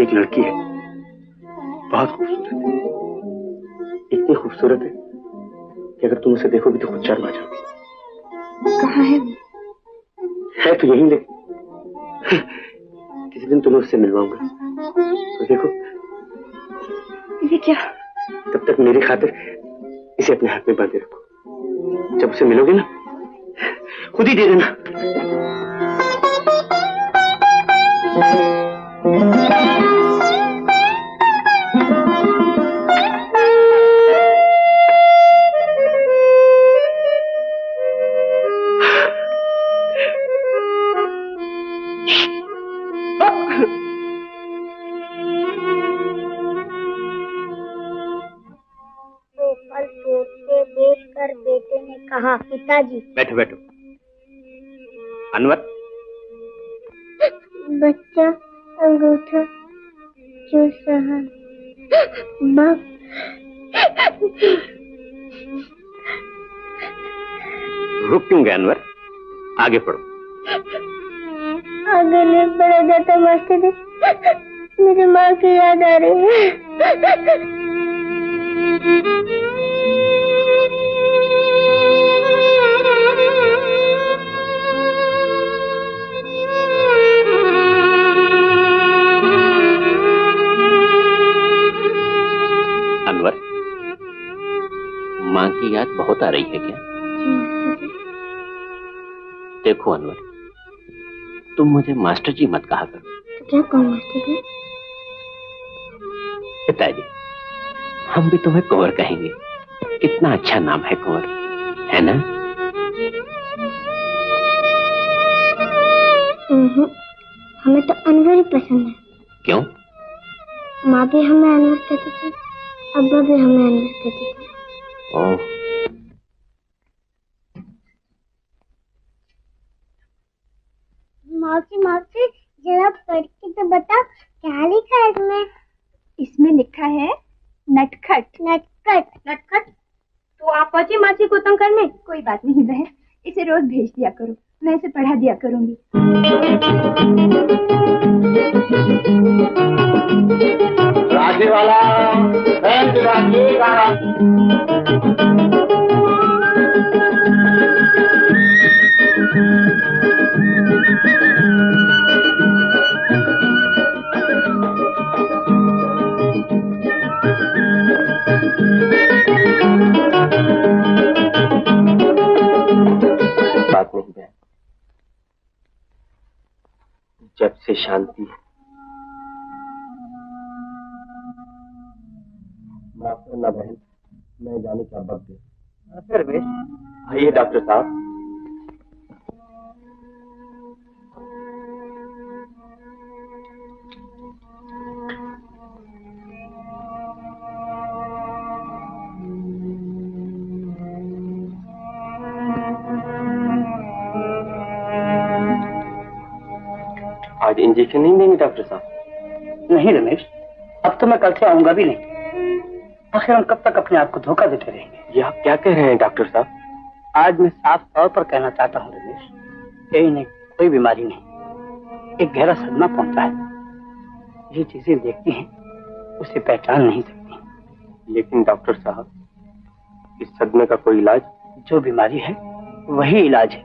एक लड़की है, बहुत खूबसूरत है, इतनी खूबसूरत है कि अगर तुम उसे देखोगी तो खुद शर्मा जाओगी। कहाँ है? है तो यहीं, ले किसी दिन तुम्हें उससे मिलवाऊंगा, तो देखो। ये क्या? तब तक मेरी खातिर इसे अपने हाथ में बांधे रखो, जब उसे मिलोगे ना खुद ही दे देना। बेटे ने कहा, पिताजी। बैठो बैठो। अनवर, बच्चा अंगूठा चूस रहा। बाप रुक क्यों गया अनवर? आगे पढ़ो। आगे नहीं पढ़ा जाता मास्टर जी, मेरी माँ की याद आ रही है। अनवर, माँ की याद बहुत आ रही है क्या? देखो अनवर, तुम मुझे मास्टर जी मत कहा करो। तो क्या कहूँ मास्टर जी? पिताजी, हम भी तुम्हें कुंवर कहेंगे। कितना अच्छा नाम है कुंवर, है ना? हमें तो अनवर ही पसंद है। क्यों? माँ भी हमें अनवर कहती थी, अब्बा भी हमें अनवर कहते थे। ओह, मौसी मौसी, जरा पढ़ के तो बता, क्या लिखा है इसमें? इसमें लिखा है नटखट। नटखट? नटखट? तो आप पहुंची माची को तंग करने? कोई बात नहीं बहन, इसे रोज भेज दिया करो, मैं इसे पढ़ा दिया करूंगी। राजी वाला, बात नहीं बहन, जब से शांति माफ करना बहन, मैं जाने का वक्त दे। फिर भी आइए डॉक्टर साहब। आज इंजेक्शन नहीं देंगे डॉक्टर साहब? नहीं रमेश, अब तो मैं कल से आऊंगा भी नहीं। आखिर हम कब तक अपने आप को धोखा देते रहेंगे? ये आप क्या कह रहे हैं डॉक्टर साहब? आज मैं साफ तौर पर कहना चाहता हूँ रमेश, यही नहीं, कोई बीमारी नहीं, एक गहरा सदमा पहुंचा है। ये चीजें देखती हैं, उसे पहचान नहीं सकती। लेकिन डॉक्टर साहब, इस सदमे का कोई इलाज? जो बीमारी है वही इलाज है।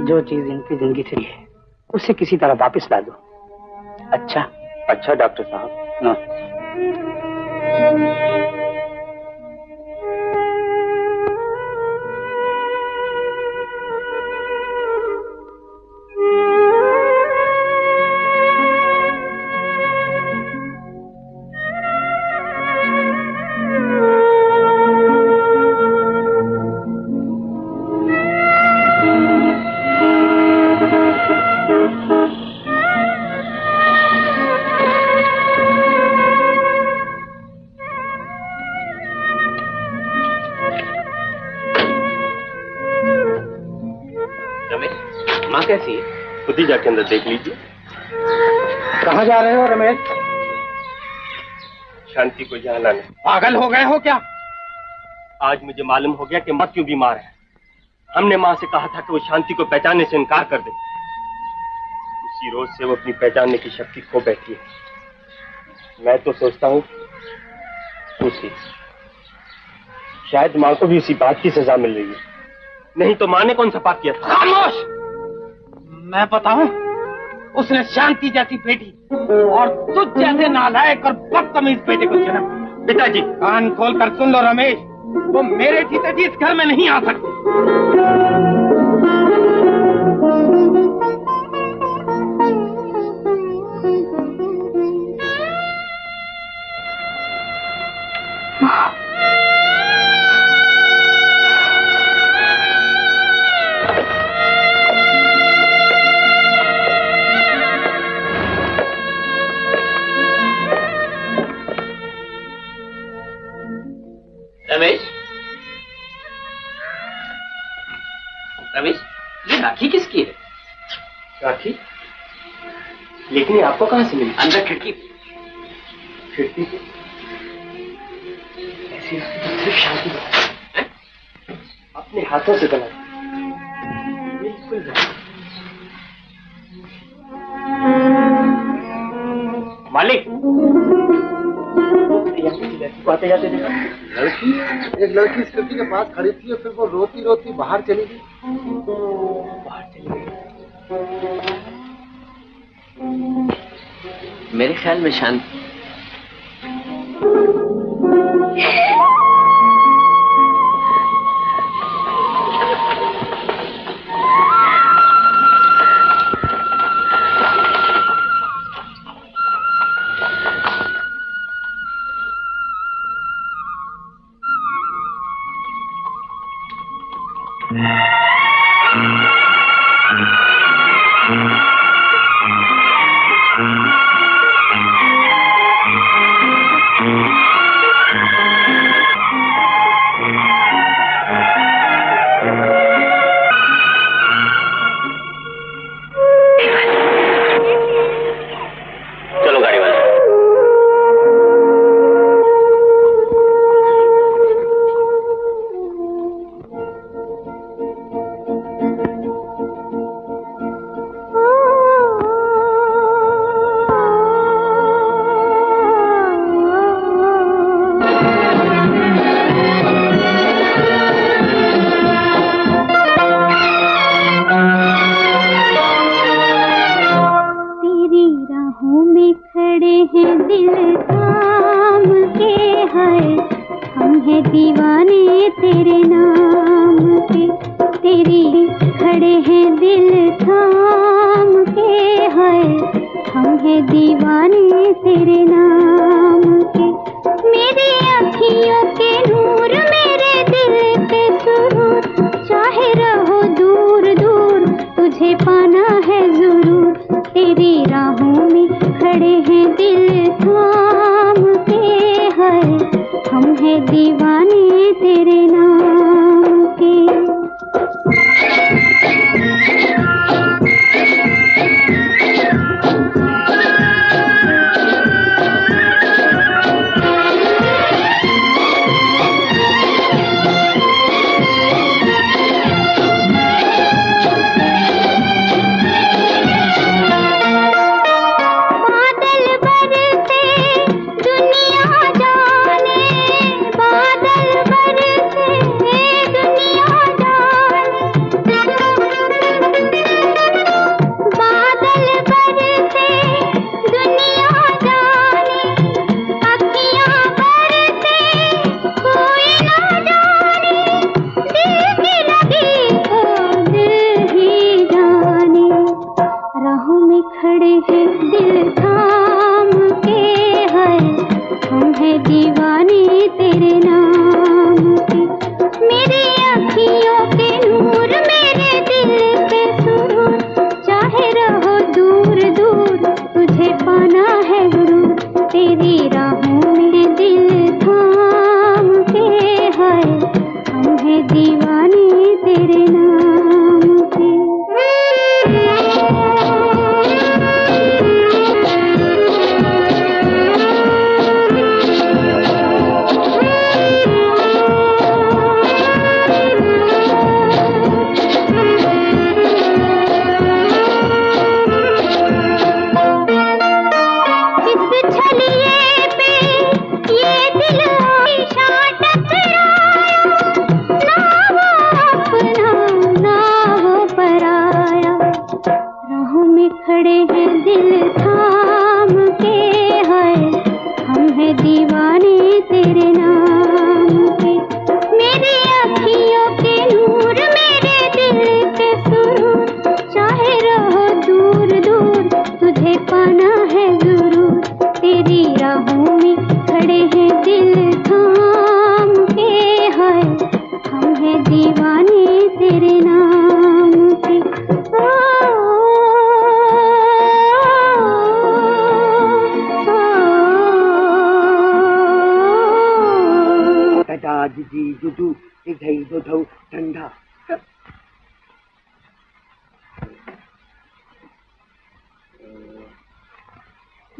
जो चीज इनकी जिंदगी से है उसे किसी तरह वापस ला दो। अच्छा? अच्छा डॉक्टर साहब। नमस्ते। कैसी है? खुद ही जाके अंदर देख लीजिए। कहाँ जा रहे हो रमेश? शांति को यहाँ लाने। पागल हो गए हो क्या? आज मुझे मालूम हो गया कि माँ क्यों बीमार है। हमने माँ से कहा था कि वो शांति को पहचानने से इनकार कर दे। उसी रोज से वो अपनी पहचानने की शक्ति खो बैठी है। मैं तो सोचता हूँ उसी, शायद माँ को भी उसी बात की सजा मिल रही है। नहीं तो माँ ने कौन सा पाप किया था? खामोश! मैं बताऊं, उसने शांति जैसी बेटी और तुझ जैसे नालायक और बदतमीज बेटे को जन्म दिया। पिताजी, कान खोल कर सुन लो रमेश, वो मेरे जीते जी इस घर में नहीं आ सकती। रमेश, रमेश, ये राखी किसकी है? राखी? लेकिन ये आपको कहाँ से मिली? अंदर खिड़की। खिड़की से? सिर्फ शांति अपने हाथों से बना बिल्कुल मालिक आते जाते देखा लड़की, एक लड़की स्कूटी के पास खड़ी थी और फिर वो रोती रोती बाहर चली गई। मेरे ख्याल में शांत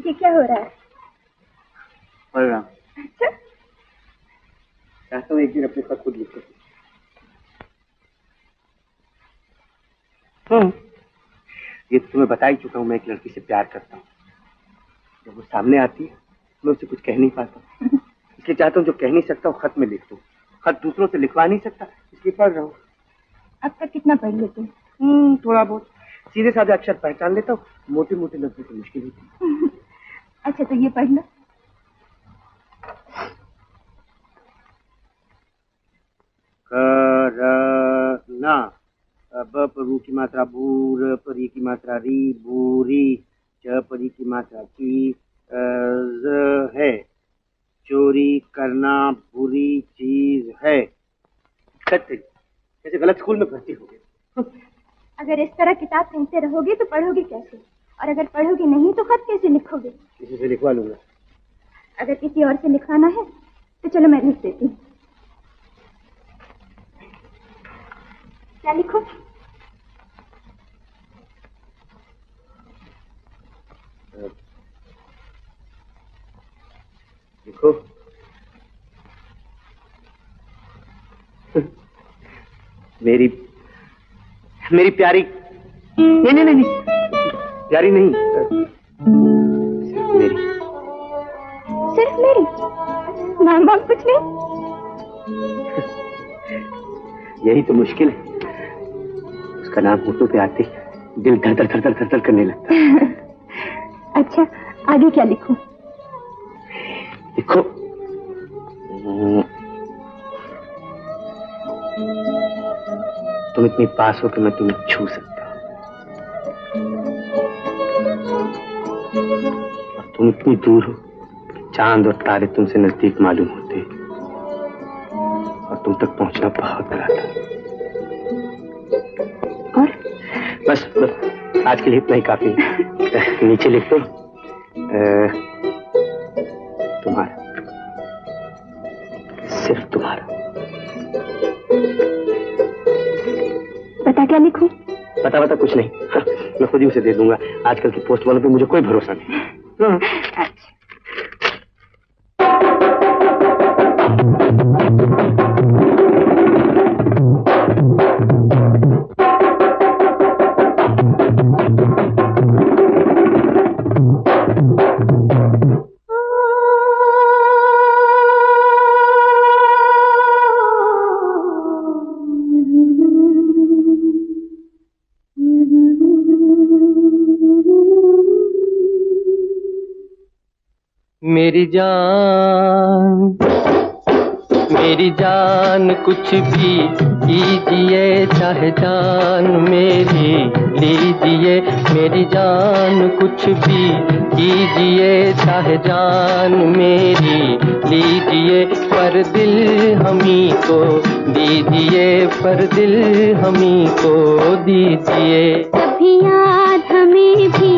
ये क्या हो रहा है? पढ़ रहा। अच्छा, चाहता हूँ एक दिन अपने खत खुद लिखूं। ये तो तुम्हें बता ही चुका हूँ, मैं एक लड़की से प्यार करता हूँ। जब वो सामने आती है मैं उसे कुछ कह नहीं पाता, इसलिए चाहता हूँ जो कह नहीं सकता वो खत में लिख दूँ। खत दूसरों से लिखवा नहीं सकता, इसलिए पढ़ रहा हूँ। अब तक कितना पढ़ लेते? थोड़ा बहुत। सीधे साधे अक्षर पहचान लेता हूँ, मोटे मोटे लफ्जों से मुश्किल होती। अच्छा तो ये पढ़ लो। करना, ब परू की मात्रा बूर, परी की मात्रा री, बूरी, च परी की मात्रा की, ज है, चोरी करना बुरी चीज है। जैसे गलत स्कूल में भर्ती हो गए। अगर इस तरह किताब पढ़ते रहोगे तो पढ़ोगे कैसे? और अगर पढ़ोगे नहीं तो खत कैसे लिखोगे? किसी से लिखवा लूंगा। अगर किसी और से लिखवाना है तो चलो मैं लिख देती हूँ। क्या लिखो? लिखो। मेरी प्यारी, नहीं, प्यारी नहीं, सिर्फ मेरी। नाम वाम कुछ नहीं? यही तो मुश्किल है, उसका नाम होठों पे आते दिल धड़ धड़ करने लगता है। अच्छा आगे क्या लिखूं? लिखो। तुम इतनी पास हो कि मैं तुम्हें छू सकता हूं, और तुम इतनी दूर हो कि चांद और तारे तुमसे नजदीक मालूम होते, और तुम तक पहुंचना बहुत बड़ा था। और बस आज के लिए इतना ही काफी। नीचे लिख दो तुम्हारा, सिर्फ तुम्हारा। पता क्या लिखूं? पता कुछ नहीं, मैं खुद ही उसे दे दूंगा। आजकल की पोस्ट वालों पे मुझे कोई भरोसा नहीं। मेरी जान कुछ भी कीजिए, चाहे जान मेरी लीजिए। मेरी जान कुछ भी कीजिए, चाहे जान मेरी लीजिए। पर दिल हमी को दीजिए, पर दिल हमी को दीजिए। कभी याद हमें भी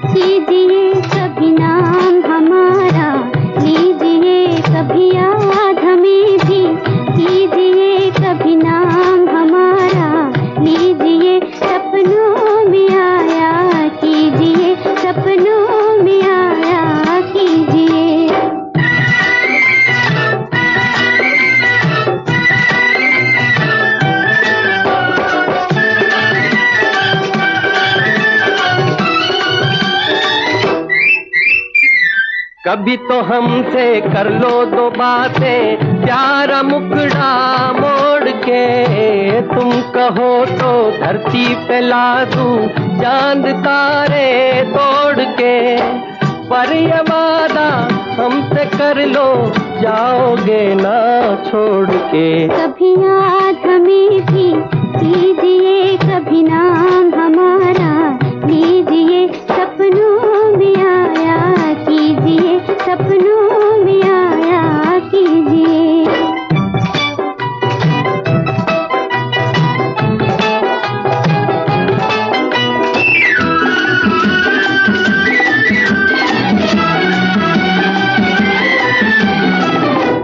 कीजिए, कभी नाम हमारा लीजिए। कभी याद हमें भी कीजिए, कभी नाम हमारा लीजिए। सपनों में आया कीजिए, सपनों में आया कीजिए। कभी तो हमसे कर लो दो बातें, प्यारा मुखड़ा मोड़ के। तुम कहो तो धरती पे ला दूं चांद तारे तोड़ के। पर ये वादा हमसे कर लो, जाओगे ना छोड़ के। कभी याद हमें भी कीजिए, कभी नाम हमारा लीजिए। सपनों में आया कीजिए, सपनों में आया कीजिए।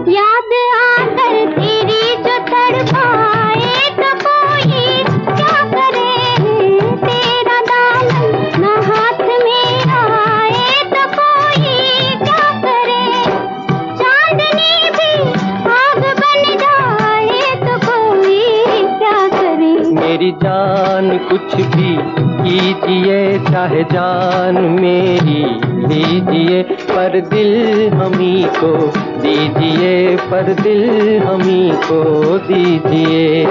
याद आकर तेरी जो तड़पाए तो कोई क्या करे। तेरा दामन न हाथ में आए कुछ भी कीजिए चाहे जान मेरी लीजिए, पर दिल हमी को दीजिए, पर दिल हमी को दीजिए।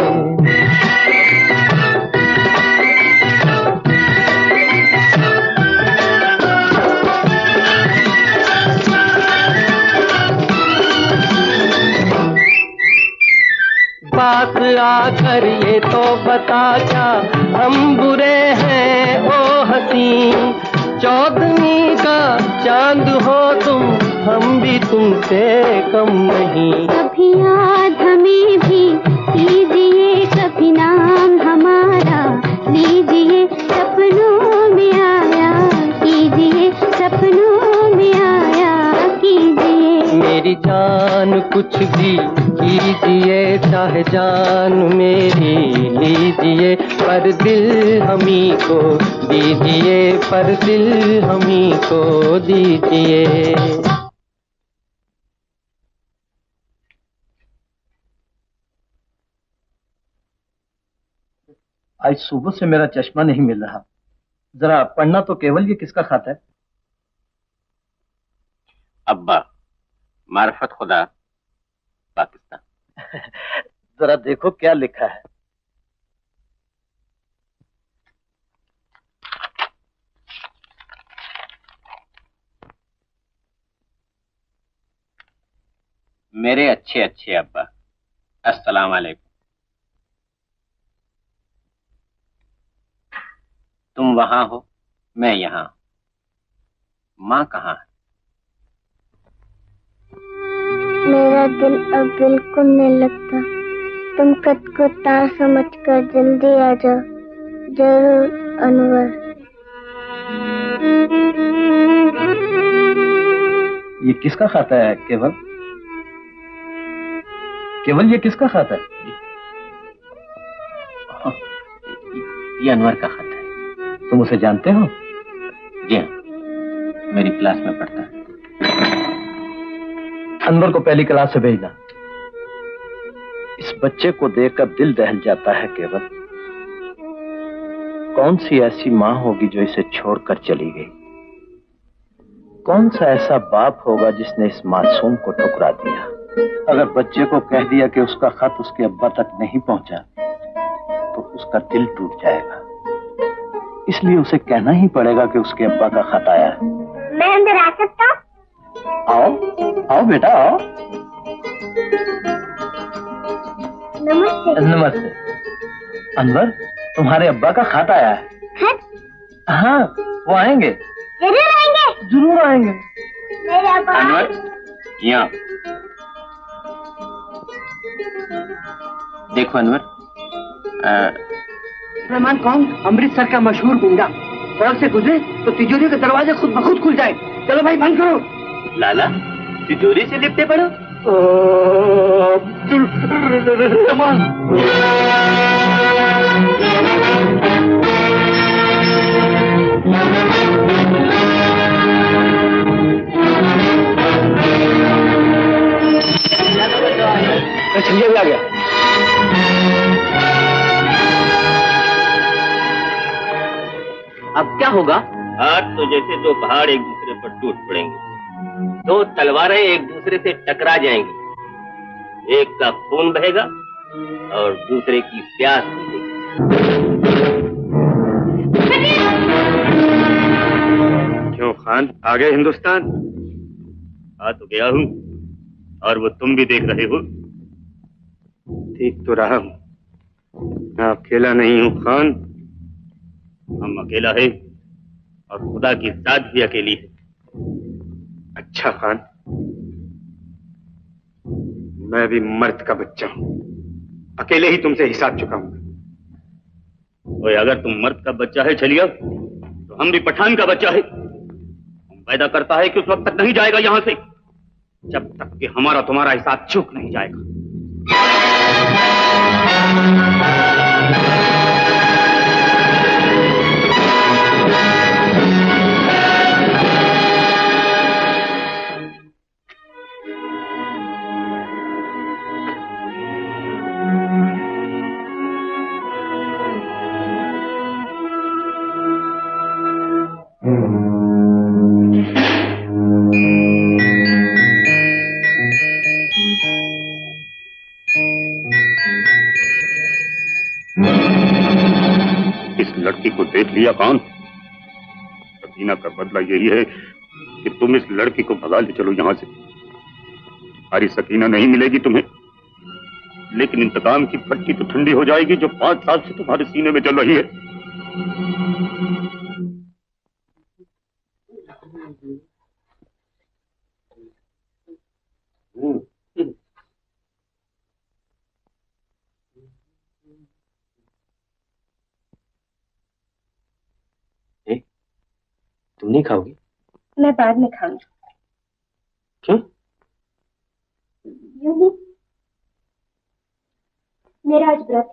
पास आकर ये तो बता क्या हम बुरे हैं ओ हसी, चौदहवीं का चांद हो तुम, हम भी तुमसे कम नहीं। कभी याद हमें भी कीजिए, कभी नाम हमारा लीजिए, सपनों में आया कीजिए, सपनों में आया कीजिए। मेरी जान कुछ भी कीजिए चाहे जान मेरी लीजिए, पर दिल हमी को दीजिए, पर दिल हमी को दीजिए। आज सुबह से मेरा चश्मा नहीं मिल रहा, जरा पढ़ना तो केवल। ये किसका खाता है? अब्बा, मार्फत खुदा, पाकिस्तान। जरा देखो क्या लिखा है। मेरे अच्छे अच्छे अब्बा, अस्सलाम वालेकुम। तुम वहां हो, मैं यहाँ। माँ कहाँ है? मेरा दिल अब बिल्कुल नहीं लगता, तुम कद को तार समझकर जल्दी आ जाओ। जरूर अनवर। ये किसका खाता है केवल? केवल ये किसका खाता है? ये अनवर का खाता है। तुम उसे जानते हो? जी हाँ, मेरी क्लास में पढ़ता है। अनवर को पहली क्लास से भेजना। इस बच्चे को देखकर दिल दहल जाता है केवल। कौन सी ऐसी माँ होगी जो इसे छोड़कर चली गई? कौन सा ऐसा बाप होगा जिसने इस मासूम को ठुकरा दिया? अगर बच्चे को कह दिया कि उसका खत उसके अब्बा तक नहीं पहुंचा तो उसका दिल टूट जाएगा। इसलिए उसे कहना ही पड़ेगा कि उसके अब्बा का खत आया है। मैं अंदर आ सकता हूँ? आओ आओ बेटा आओ। नमस्ते। नमस्ते। अनवर, तुम्हारे अब्बा का खत आया है। खत? हाँ, वो आएंगे। जरूर आएंगे। जरूर आएंगे। मेरे अब्बा। अनवर, यहाँ देखो। अनवर, रहमान कौन? अमृतसर का मशहूर गुंडा। सड़क से गुजरे तो तिजोरी के दरवाजे खुद ब खुद खुल जाए। चलो भाई बंद करो। लाला, तिजोरी से लिपटे पड़ो। छलिया भी आ गया। अब क्या होगा? आज तो जैसे दो पहाड़ एक दूसरे पर टूट पड़ेंगे, दो तलवारें एक दूसरे से टकरा जाएंगी, एक का खून बहेगा और दूसरे की प्यास बुझेगी। क्यों खान, आ गए हिंदुस्तान? आ तो गया हूँ, और वो तुम भी देख रहे हो। ठीक तो रहा हूँ, मैं अकेला नहीं हूँ खान। हम अकेला है और खुदा की जात भी अकेली है। अच्छा खान, मैं भी मर्द का बच्चा हूँ, अकेले ही तुमसे हिसाब चुकाऊंगा। ओए, अगर तुम मर्द का बच्चा है चलिए, तो हम भी पठान का बच्चा है। हम वायदा करता है कि उस वक्त तक नहीं जाएगा यहाँ से जब तक कि हमारा तुम्हारा हिसाब चूक नहीं जाएगा। लड़की को देख लिया कौन? सकीना का बदला यही है कि तुम इस लड़की को भगा ले चलो यहां से। तुम्हारी सकीना नहीं मिलेगी तुम्हें, लेकिन इंतकाम की भट्टी तो ठंडी हो जाएगी जो 5 साल से तुम्हारे सीने में जल रही है। तुम नहीं खाओगी? मैं बाद में खाऊंगी। क्यों? यूं ही, मेरा आज व्रत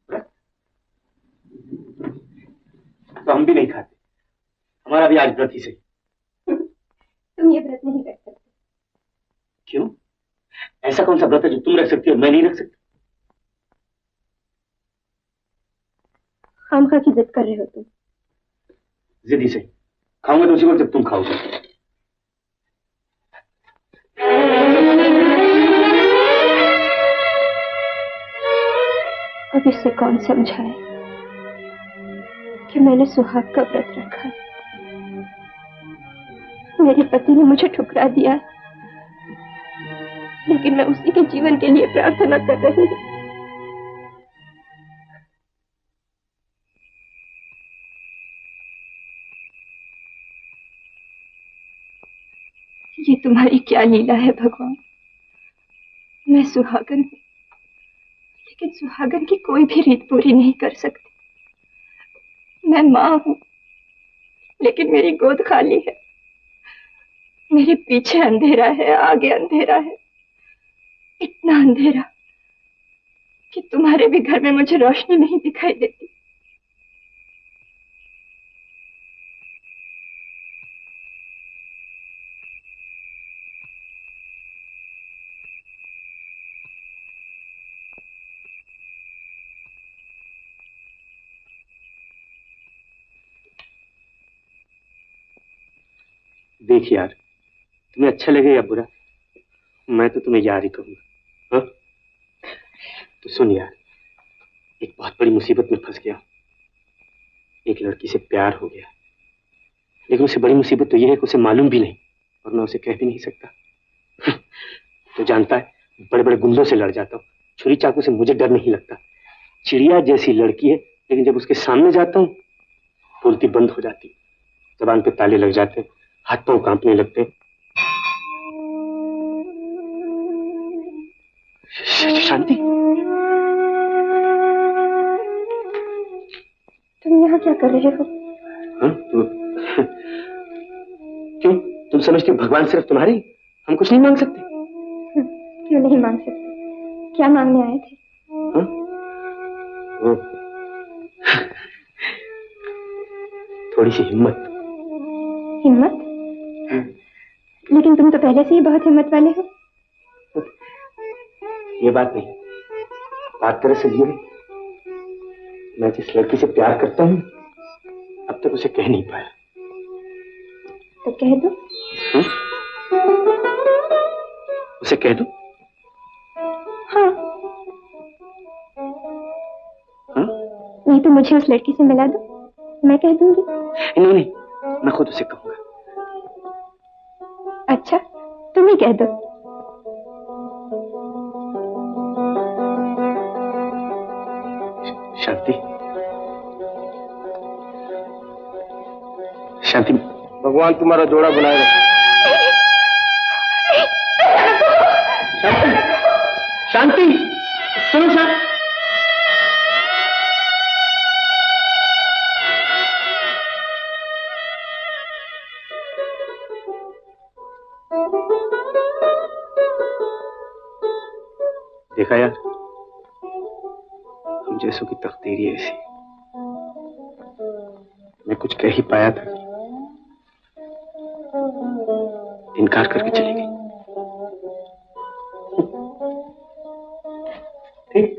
है। तो हम भी नहीं खाते, हमारा भी आज व्रत ही सही। तुम ये व्रत नहीं रख सकते। क्यों? ऐसा कौन सा व्रत है जो तुम रख सकती हो और मैं नहीं रख सकती? खामखा की जिद कर रहे हो तुम। जिद ही सही, खाऊंगा तो उसी वक्त जब तुम खाओगे। अब इससे कौन समझाए कि मैंने सुहाग का व्रत रखा है। मेरे पति ने मुझे ठुकरा दिया है, लेकिन मैं उसी के जीवन के लिए प्रार्थना कर रही हूँ। ये तुम्हारी क्या लीला है भगवान। मैं सुहागन हूँ, लेकिन सुहागन की कोई भी रीत पूरी नहीं कर सकती। मैं माँ हूँ, लेकिन मेरी गोद खाली है। मेरे पीछे अंधेरा है, आगे अंधेरा है, इतना अंधेरा कि तुम्हारे भी घर में मुझे रोशनी नहीं दिखाई देती। देख यार, तुम्हें अच्छा लगे या बुरा, मैं तो तुम्हें यार ही कहूंगा। हाँ? तो सुन यार, एक बहुत बड़ी मुसीबत में फंस गया। एक लड़की से प्यार हो गया, लेकिन उससे बड़ी मुसीबत तो यह है कि उसे मालूम भी नहीं और मैं उसे कह भी नहीं सकता। तो जानता है, बड़े बड़े गुंडों से लड़ जाता हूँ, छुरी चाकू से मुझे डर नहीं लगता। चिड़िया जैसी लड़की है, लेकिन जब उसके सामने जाता हूँ बोलती बंद हो जाती, जबान पे ताले लग जाते, हाथ पांव कांपने लगते। शांति, तुम यहाँ क्या कर रहे हो? हाँ? क्यों, तुम समझते हो भगवान सिर्फ तुम्हारे? हम कुछ नहीं मांग सकते? क्यों नहीं मांग सकते? क्या मांगने आए थे? हाँ? थोड़ी सी हिम्मत। हिम्मत? लेकिन तुम तो पहले से ही बहुत हिम्मत वाले हो। ये बात नहीं, बात दरअसल ये है, मैं जिस लड़की से प्यार करता हूँ अब तक उसे कह नहीं पाया। तो कह दो। उसे कह दो। हाँ। हाँ? नहीं तो मुझे उस लड़की से मिला दो, मैं कह दूंगी। नहीं नहीं, मैं खुद उसे कहूंगा। अच्छा, तुम ही कह दो। शांति, शांति, भगवान तुम्हारा जोड़ा बनाए रखे। शांति, शांति, सुनो शांति। देखा यार, हम जैसों की तकदीर ही ऐसी। मैं कुछ कह ही पाया था, इनकार करके चली गई। ठीक।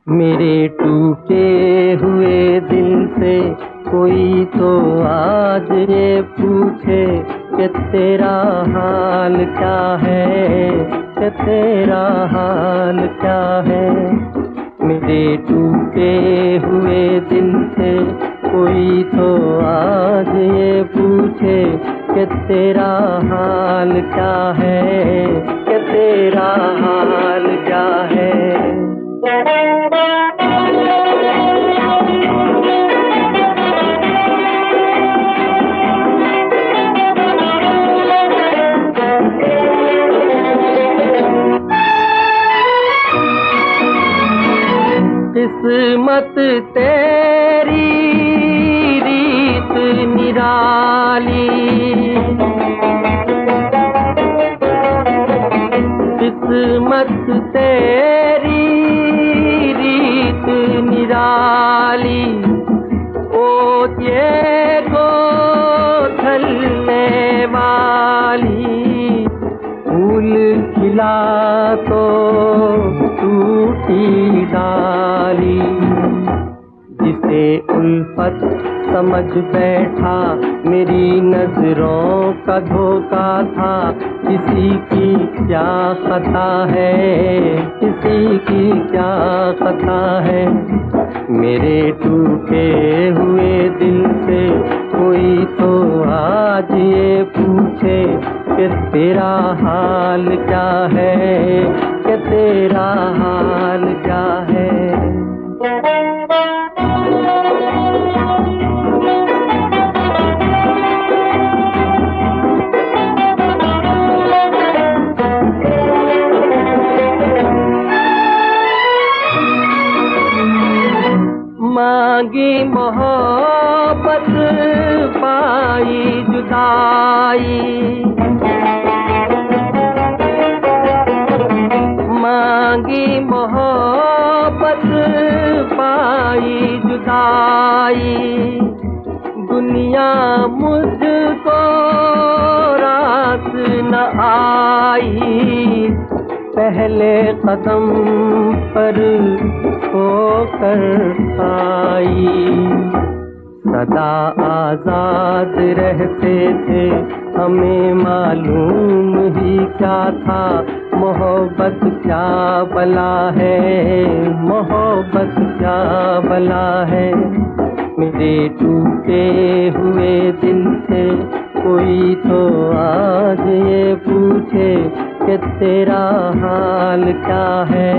मेरे टूटे हुए दिल से कोई तो आज ये पूछे कि तेरा हाल क्या है, कि तेरा हाल क्या है। मेरे टूटे हुए दिल से कोई तो आज ये पूछे कि तेरा हाल क्या है, कि तेरा हाल क्या है। किस्मत तेरी रीत निराली, किस्मत तेरी रीत निराली। ओ ये गोथलने वाली, फूल खिला तो टूटी डाली। जिसे उल्फत समझ बैठा मेरी नजरों का धोखा था। किसी की क्या खता है, किसी की क्या खता है। मेरे टूटे हुए दिल से कोई तो आज ये पूछे कि तेरा हाल क्या है, कि तेरा हाल क्या है। मांगी मोहब्बत पाई जुदाई, मांगी मोहब्बत पाई जुदाई। दुनिया मुझको रास न आई, पहले कदम पर होकर आई। सदा आजाद रहते थे, हमें मालूम ही क्या था। मोहब्बत क्या बला है, मोहब्बत क्या बला है। मेरे टूटे हुए दिल से कोई तो आज ये पूछे कि तेरा हाल क्या है,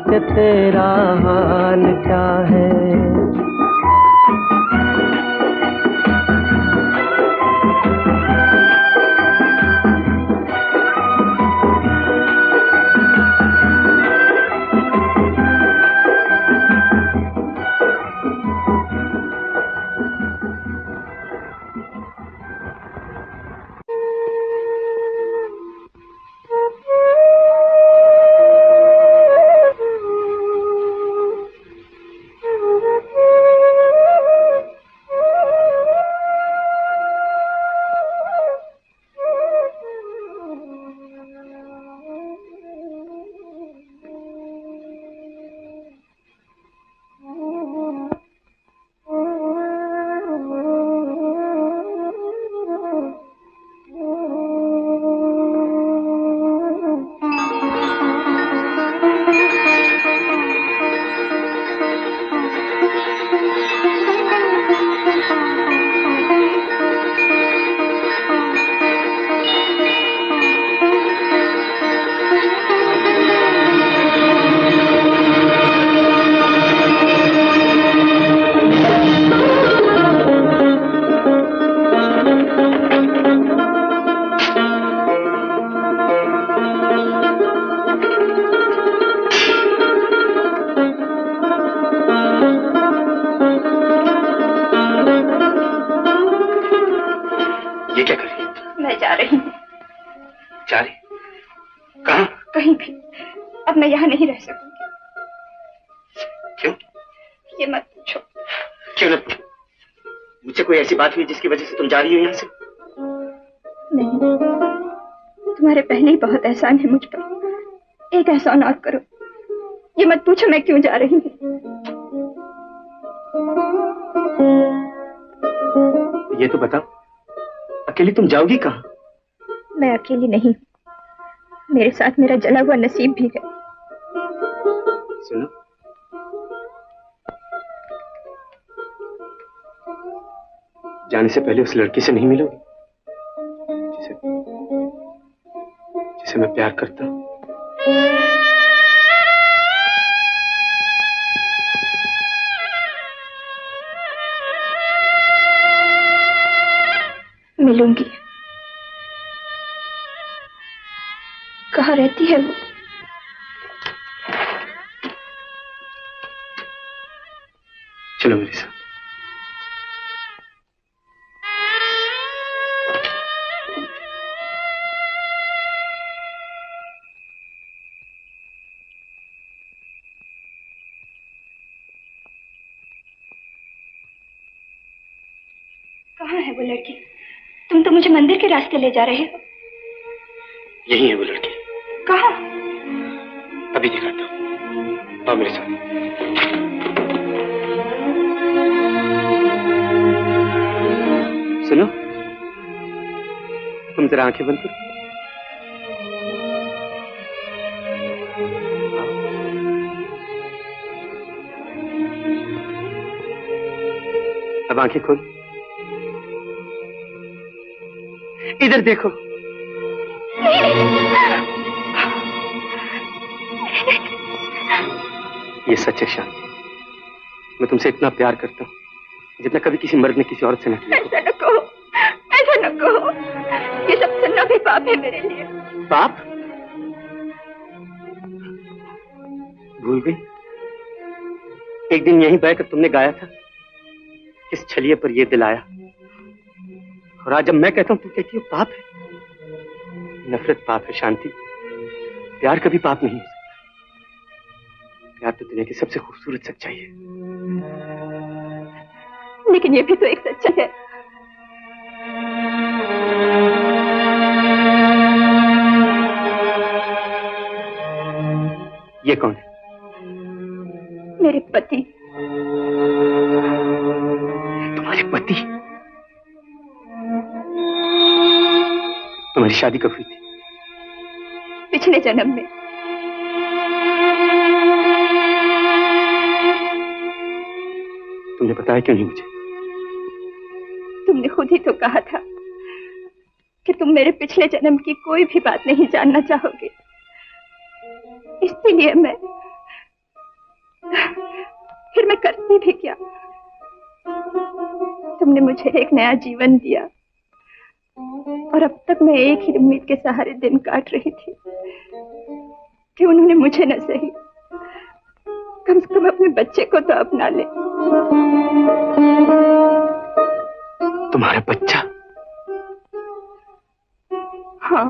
कि तेरा हाल क्या है। मैं यहाँ नहीं रह सकूंगी। क्यों? ये मत पूछो। क्यों न पूछो? मुझसे कोई ऐसी बात हुई जिसकी वजह से तुम जा रही हो यहाँ से? नहीं, तुम्हारे पहले ही बहुत एहसान है मुझ पर। एक एहसान और करो, ये मत पूछो मैं क्यों जा रही हूँ। ये तो बताओ, अकेली तुम जाओगी कहाँ? मैं अकेली नहीं, मेरे साथ मेरा जला हुआ नसीब भी है। सुनो, जाने से पहले उस लड़की से नहीं मिलोगी जिसे मैं प्यार करता हूँ? मिलूंगी। कहाँ रहती है वो? चलो मेरे साथ। कहाँ है वो लड़की? तुम तो मुझे मंदिर के रास्ते ले जा रहे हो। यही है वो लड़की। कहाँ? अभी दिखाता हूँ, आओ मेरे साथ। सुनो, तुम जरा आंखें बंद करो। अब आंखें खोल, इधर देखो। ये सच है शांति, मैं तुमसे इतना प्यार करता हूँ जितना कभी किसी मर्द ने किसी औरत से न किया। ऐसा न कहो, ऐसा न कहो, ये सब सुनना भी पाप है मेरे लिए। पाप? भूल गई? एक दिन यहीं बैठकर तुमने गाया था, किस छलिए पर ये दिल आया। और आज जब मैं कहता हूं तुम कहती हो पाप है। नफरत पाप है शांति, प्यार कभी पाप नहीं हो सकता। प्यार तो दुनिया की सबसे खूबसूरत सच्चाई है। लेकिन ये भी तो एक सच्चाई है। ये कौन है? मेरे पति। तुम्हारे पति? तुम्हारी शादी कब हुई थी? पिछले जन्म में। तुमने बताया क्यों नहीं मुझे? तुमने खुद ही तो कहा था कि तुम मेरे पिछले जन्म की कोई भी बात नहीं जानना चाहोगे, इसलिए फिर मैं करती भी क्या? तुमने मुझे एक नया जीवन दिया और अब तक मैं एक ही उम्मीद के सहारे दिन काट रही थी कि उन्होंने मुझे न सही, कम से कम अपने बच्चे को तो अपना ले। तुम्हारा बच्चा? हाँ,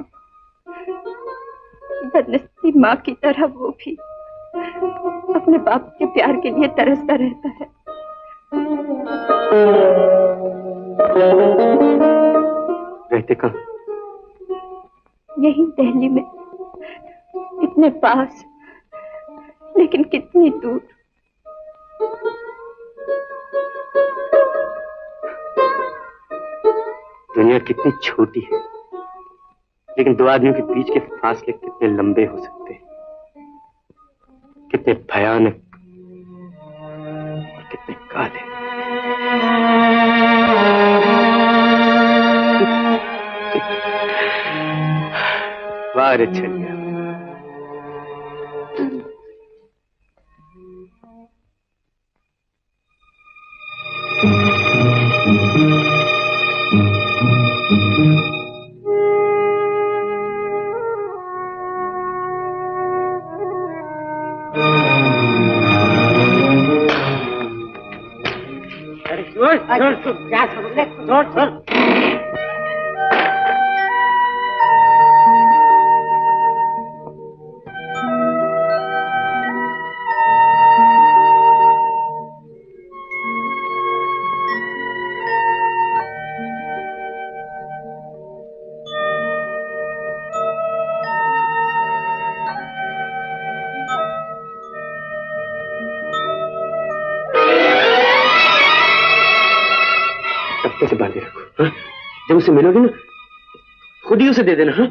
बदनसीब माँ की तरह वो भी अपने बाप के प्यार के लिए तरसता रहता है। रहते कहाँ? यही दिल्ली में, इतने पास लेकिन कितनी दूर। दुनिया कितनी छोटी है, लेकिन दो आदमियों के बीच के फासले कितने लंबे हो सकते हैं, कितने भयानक और कितने काले। वाह रे छलिया। तख्ते से बांधे रखो। हाँ? जब उसे मिलोगी ना खुद ही उसे दे देना। हाँ?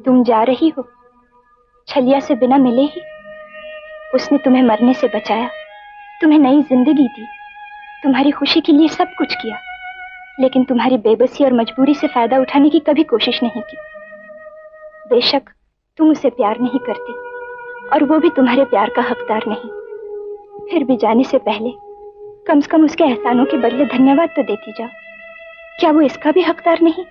तुम जा रही हो छलिया से बिना मिले ही। उसने तुम्हें मरने से बचाया, तुम्हें नई जिंदगी दी, तुम्हारी खुशी के लिए सब कुछ किया, लेकिन तुम्हारी बेबसी और मजबूरी से फायदा उठाने की कभी कोशिश नहीं की। बेशक तुम उसे प्यार नहीं करती और वो भी तुम्हारे प्यार का हकदार नहीं, फिर भी जाने से पहले कम से कम उसके एहसानों के बदले धन्यवाद तो देती जाओ। क्या वो इसका भी हकदार नहीं?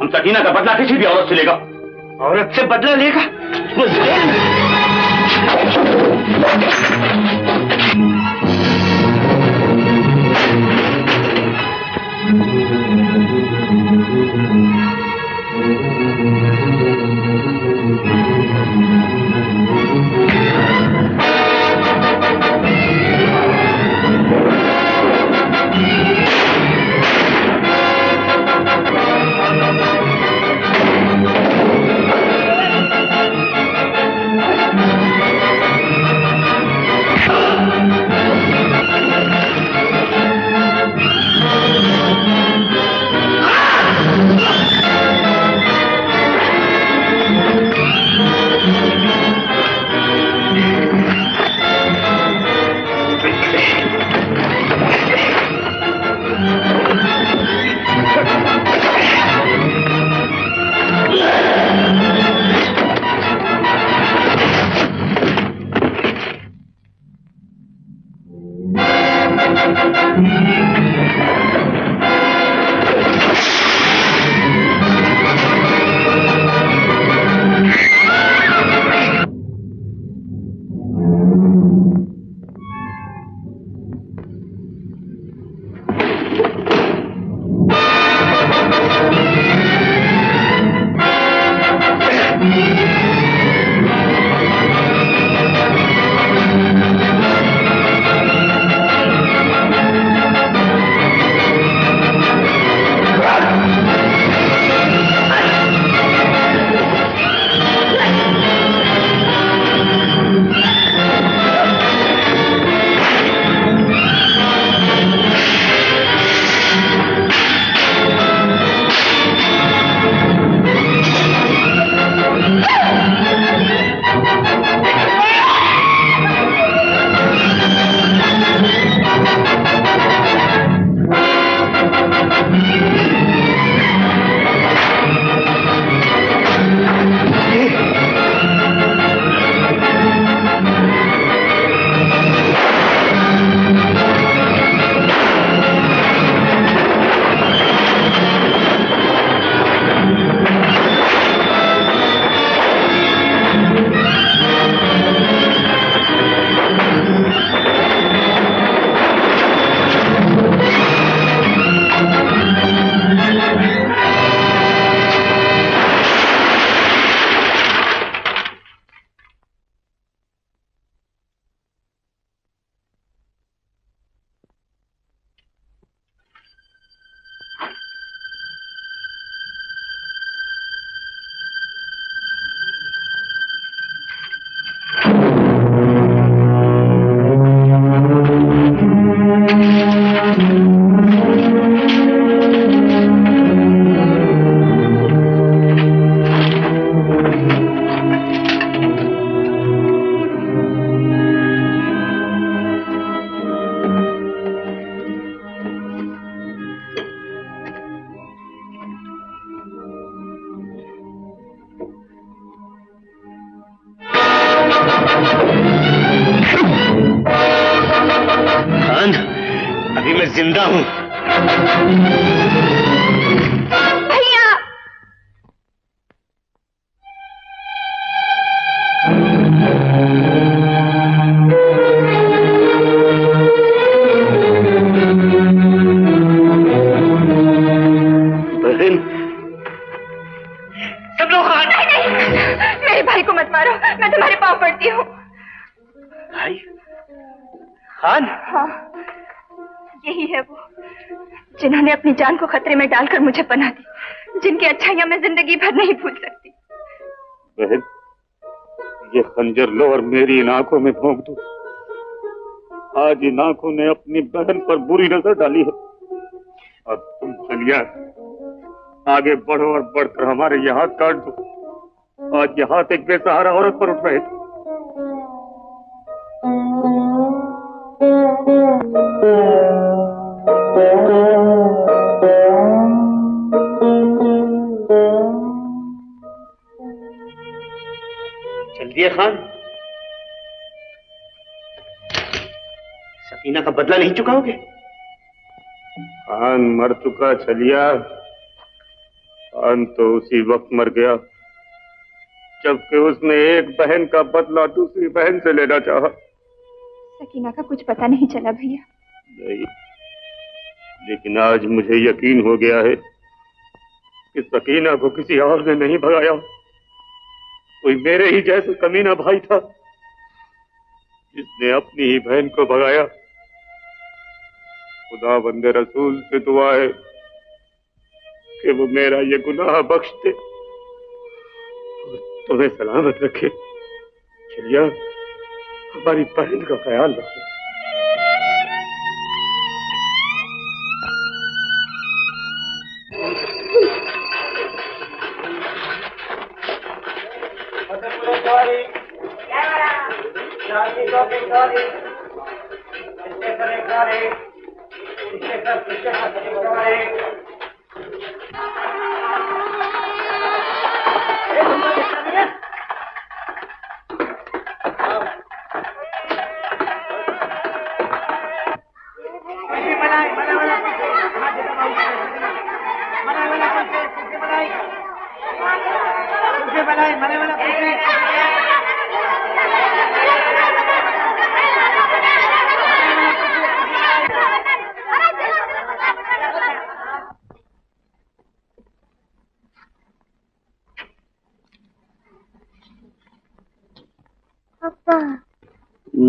सकीना का बदला किसी भी औरत से लेगा। औरत से बदला लेगा? अभी मैं जिंदा हूं। भैया खान? हाँ, यही है वो जिन्होंने अपनी जान को खतरे में डालकर मुझे पनाह दी, जिनकी अच्छाइयां मैं जिंदगी भर नहीं भूल सकती। बहन, ये खंजर लो और मेरी इन आंखों में भोंक दो। आज इन आंखों ने अपनी बहन पर बुरी नजर डाली है, और तुम चलिया आगे बढ़ो और बढ़कर हमारे ये हाथ काट दो। आज ये हाथ एक बेसहारा औरत पर उठ रहे थे। चल दिए खान, सकीना का बदला नहीं चुकाओगे? खान मर चुका चलिया। खान तो उसी वक्त मर गया जबकि उसने एक बहन का बदला दूसरी बहन से लेना चाहा। सकीना का कुछ पता नहीं चला भैया। नहीं, लेकिन आज मुझे यकीन हो गया है कि सकीना को किसी और ने नहीं भगाया, कोई मेरे ही जैसे कमीना भाई था जिसने अपनी ही बहन को भगाया। खुदा बंदे रसूल से दुआ है कि वो मेरा ये गुनाह बख्श दे और तुम्हें सलामत रखे। चलिए हमारी बहन का ख्याल रखो।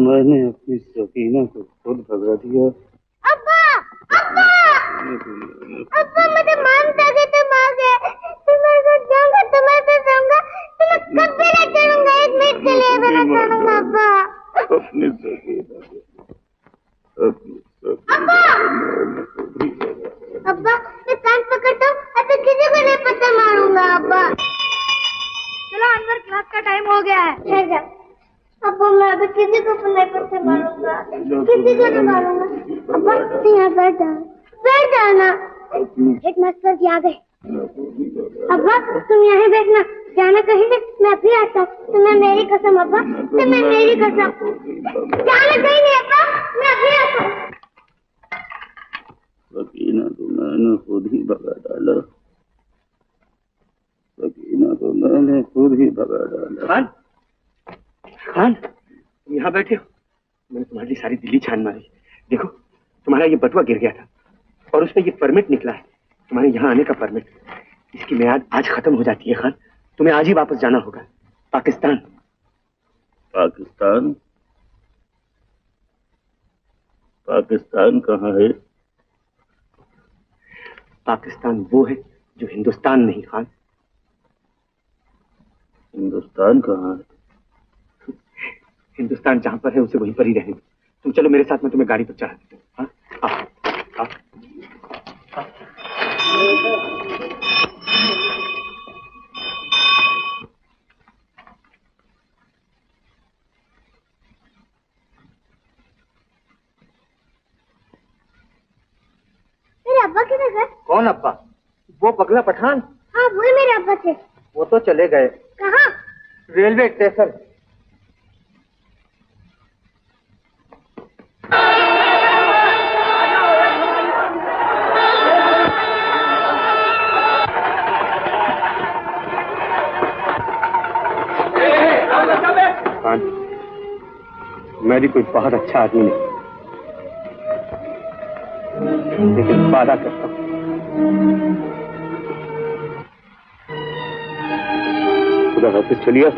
मैंने अपनी सकीना को खुद भगा दिया। अब्बा, अब्बा, अब्बा मुझे मानता कि तुम आ गए। तुम्हारे साथ जाऊंगा, तुम्हारे साथ रहूंगा, तुम्हें कभी नहीं छोड़ूंगा, एक मिनट के लिए भी नहीं छोड़ूंगा। अब्बा, अपनी सकीना अब्बा मैं कान पकड़ता हूँ, अब किसी को नहीं पता मारूंगा। अब्बा चलो अनवर, क्लास का टाइम हो गया है। अब्बा मैं अभी किसी को नहीं पता मारूंगा, किसी को नहीं मारूंगा। अब्बा तुम यहाँ बैठ जाना। एक मास्टर जी आ गए। अब्बा तुम यहीं बैठना, जाना कहीं नहीं, मैं अभी आता हूँ। तुम्हें मेरी कसम अब्बा, तुम्हें मेरी कसम, जाना कहीं नहीं अब्बा, मैं अभी आता हूँ। सकीना को मैंने खुद ही भगा डाला। सकीना को मैंने खुद ही भगा डाला। खान, खान तुम यहाँ बैठे हो? मैंने तुम्हारी सारी दिल्ली छान मारी। देखो तुम्हारा ये बटुआ गिर गया था और उसमें ये परमिट निकला है, तुम्हारे यहाँ आने का परमिट। इसकी मियाद आज खत्म हो जाती है खान, तुम्हें आज ही वापस जाना होगा पाकिस्तान। पाकिस्तान? पाकिस्तान कहाँ है? पाकिस्तान वो है जो हिंदुस्तान नहीं खान। हिंदुस्तान कहाँ है? हिंदुस्तान जहां पर है उसे वहीं पर ही रहने दो। तुम चलो मेरे साथ, में तुम्हें गाड़ी पर चढ़ा देता हूँ। मेरे अब्बा किधर गए? कौन अब्बा? वो पगला पठान? हाँ वो मेरे अब्बा थे। वो तो चले गए। कहाँ? Railway station. खान, मैं भी कोई बहुत अच्छा आदमी नहीं, लेकिन वादा करता हूँ खुदा हाफिज। चलिए,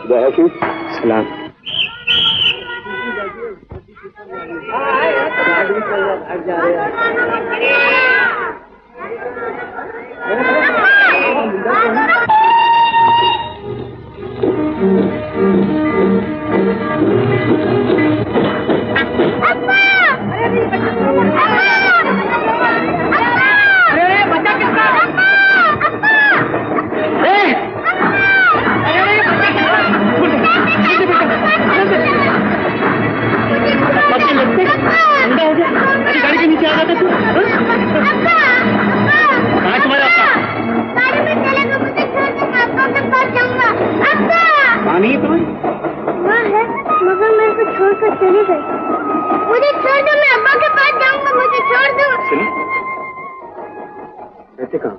खुदा हाफिज। सलाम। गाड़ी के नीचे आ जाते तू। कहाँ तुम्हारा गाड़ी में चलेगा, मुझे छोड़ दो, मैं अब्बा के पास जाऊंगा। अब्बा कहाँ नहीं है तुम्हारी? वहाँ है, मगर मेरे को छोड़कर चली गई। मुझे छोड़ दो, मैं अब्बा के पास जाऊंगा, मुझे छोड़ दो। रहते कहाँ?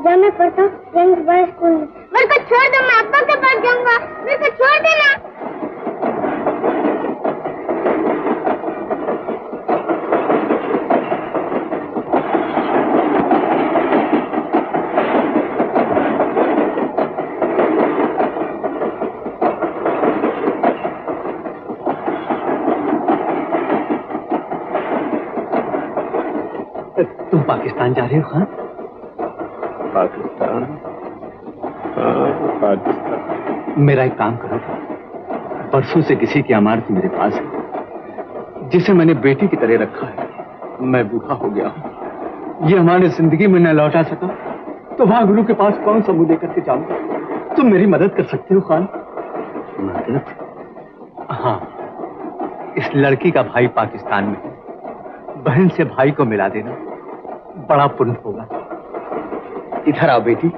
जहाँ मैं पढ़ता हूँ, यंग बॉय स्कूल में। मेरे को छोड़ दो, मैं अब्बा के पास जाऊंगा, मेरे को छोड़ देना। तुम पाकिस्तान जा रहे हो खान? पाकिस्तान? हाँ, पाकिस्तान। मेरा एक काम करो, परसों से किसी की अमानत मेरे पास है जिसे मैंने बेटी की तरह रखा है। मैं बूढ़ा हो गया हूँ, ये हमारे जिंदगी में न लौटा सका तो वहां गुरु के पास कौन सा मुंह लेकर के जाऊंगा? तुम मेरी मदद कर सकते हो खान? मदद? हाँ, इस लड़की का भाई पाकिस्तान में है, बहन से भाई को मिला देना बड़ा पुण्य होगा। इधर आओ बेटी।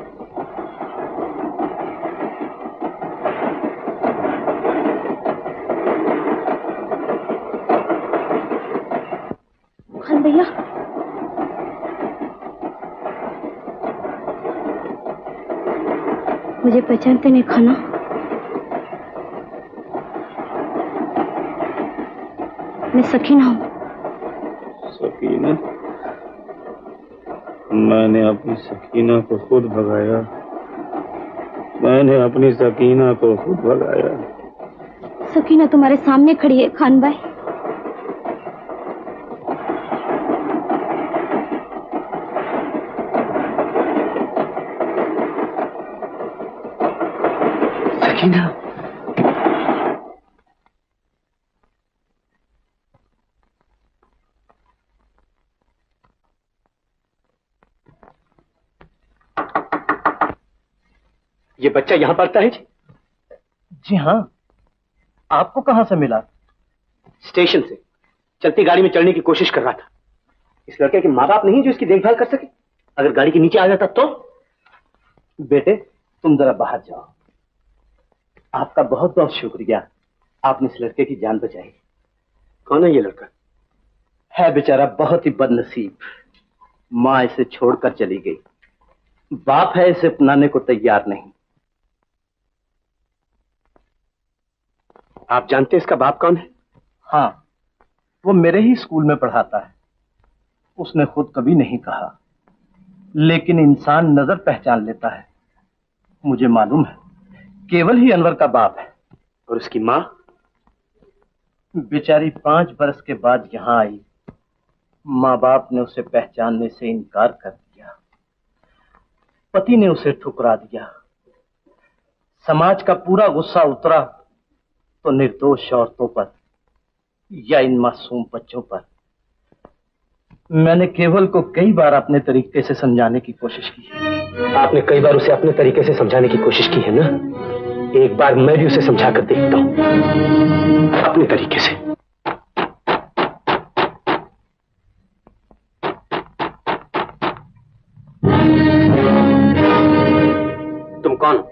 खान भैया, मुझे पहचानते नहीं खाना? मैं सकीना हूँ। सकीना? मैंने अपनी सकीना को खुद भगाया, मैंने अपनी सकीना को खुद भगाया। सकीना तुम्हारे सामने खड़ी है खान भाई। सकीना, ये बच्चा यहाँ पढ़ता है जी? जी हाँ। आपको कहाँ से मिला? स्टेशन से। चलती गाड़ी में चढ़ने की कोशिश कर रहा था। इस लड़के के माँ बाप नहीं जो इसकी देखभाल कर सके? अगर गाड़ी के नीचे आ जाता तो? बेटे तुम जरा बाहर जाओ। आपका बहुत बहुत शुक्रिया, आपने इस लड़के की जान बचाई। कौन है ये लड़का? है बेचारा बहुत ही बदनसीब। माँ इसे छोड़कर चली गई, बाप है इसे अपनाने को तैयार नहीं। आप जानते हैं इसका बाप कौन है? हाँ, वो मेरे ही स्कूल में पढ़ाता है। उसने खुद कभी नहीं कहा, लेकिन इंसान नजर पहचान लेता है। मुझे मालूम है, केवल ही अनवर का बाप है। और उसकी माँ? बेचारी 5 बरस के बाद यहाँ आई। माँ बाप ने उसे पहचानने से इनकार कर दिया, पति ने उसे ठुकरा दिया। समाज का पूरा गुस्सा उतरा तो निर्दोष औरतों पर या इन मासूम बच्चों पर। मैंने केवल को कई बार अपने तरीके से समझाने की कोशिश की है। आपने कई बार उसे अपने तरीके से समझाने की कोशिश की है ना? एक बार मैं भी उसे समझा कर देखता हूं अपने तरीके से। तुम कौन हो?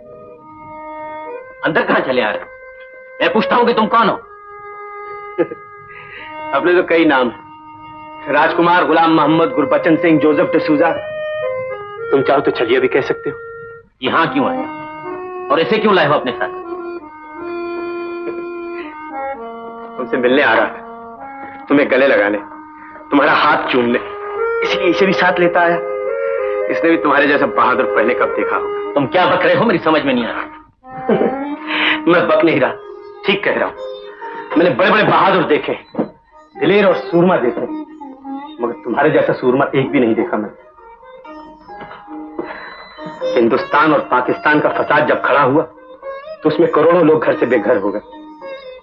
अंदर कहां चले आ रहे हो? मैं पूछता हूं कि तुम कौन हो? अपने तो कई नाम हैं। राजकुमार, गुलाम मोहम्मद, गुरबचन सिंह, जोसेफ डिसूजा। तुम चाहो तो छलिया भी कह सकते हो। यहां क्यों आए और ऐसे क्यों लाए हो अपने साथ? तुमसे मिलने आ रहा था, तुम्हें गले लगाने, तुम्हारा हाथ चूमने, इसलिए इसे भी साथ लेता आया। इसने भी तुम्हारे जैसा बहादुर पहले कब देखा होगा। तुम क्या बक रहे हो? मेरी समझ में नहीं आ रहा। मैं बक नहीं रहा, ठीक कह रहा हूं। मैंने बड़े बड़े बहादुर देखे, दिलेर और सूरमा देखे, मगर तुम्हारे जैसा सूरमा एक भी नहीं देखा मैं। हिंदुस्तान और पाकिस्तान का फसाद जब खड़ा हुआ तो उसमें करोड़ों लोग घर से बेघर हो गए,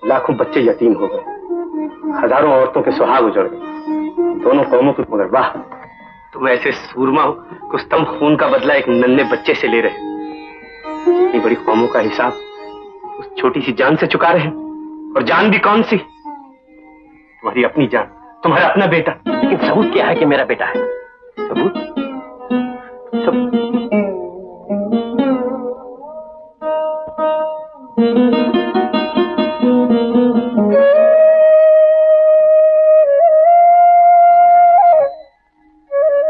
लाखों बच्चे यतीम हो गए, हजारों औरतों के सुहाग उजड़ गए, दोनों कौमों के। मगर वाह, तुम ऐसे सूरमा हो कि उस तम खून का बदला एक नन्हे बच्चे से ले रहे। इतनी बड़ी कौमों का हिसाब उस छोटी सी जान से चुका रहे, और जान भी कौन सी? तुम्हारी अपनी जान, तुम्हारा अपना बेटा। लेकिन सबूत क्या है कि मेरा बेटा है? सबूत?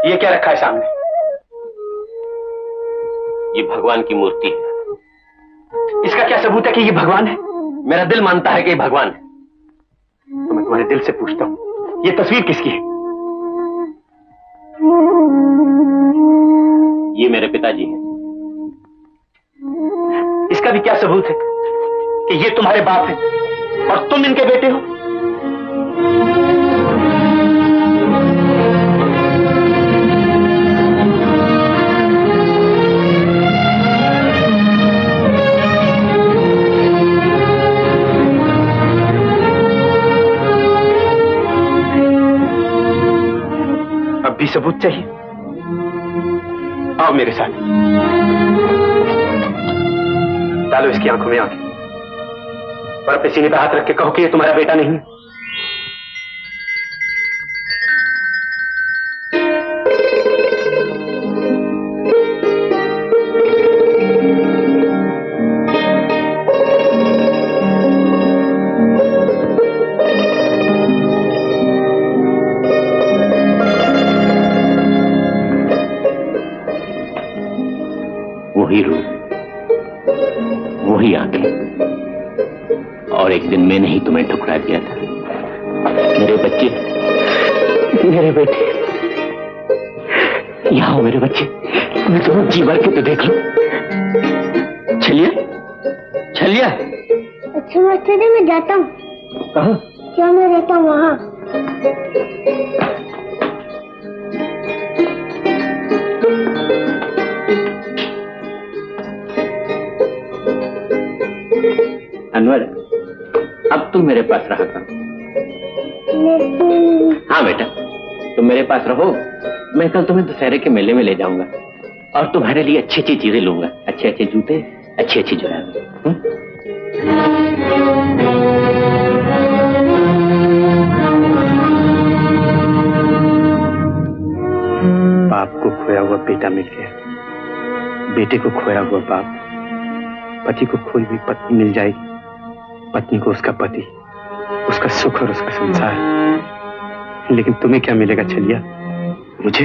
ये क्या रखा है सामने? ये भगवान की मूर्ति है। इसका क्या सबूत है कि ये भगवान है? मेरा दिल मानता है कि ये भगवान है। तो मैं तुम्हारे दिल से पूछता हूं, ये तस्वीर किसकी है? ये मेरे पिताजी हैं। इसका भी क्या सबूत है कि ये तुम्हारे बाप हैं और तुम इनके बेटे हो? अब भी सबूत चाहिए? आओ मेरे साथ, डालो इसकी आंखों में आंखें और अपने सीने पे हाथ रख के कहो कि ये तुम्हारा बेटा नहीं है। वही रूप, वही आंखें, और एक दिन मैंने ही तुम्हें ठुकरा दिया था। मेरे बच्चे, मेरे बेटे, यहाँ हो मेरे बच्चे। मैं तुम्हें जी भर के तो देख लो। छलिया, छलिया। अच्छा मास्टर जी, मैं जाता हूँ। कहाँ? क्या मैं रहता हूँ वहाँ। अनवर, अब तुम मेरे पास रहा करो। हाँ बेटा, तुम मेरे पास रहो। मैं कल तुम्हें दशहरे के मेले में ले जाऊंगा और तुम्हारे लिए अच्छी अच्छी चीजें लूंगा, अच्छे अच्छे जूते, अच्छी अच्छी जुराबें। बाप को खोया हुआ बेटा मिल गया, बेटे को खोया हुआ बाप, पति को खोई हुई पत्नी मिल जाएगी, पत्नी को उसका पति, उसका सुख और उसका संसार। लेकिन तुम्हें क्या मिलेगा छलिया? मुझे?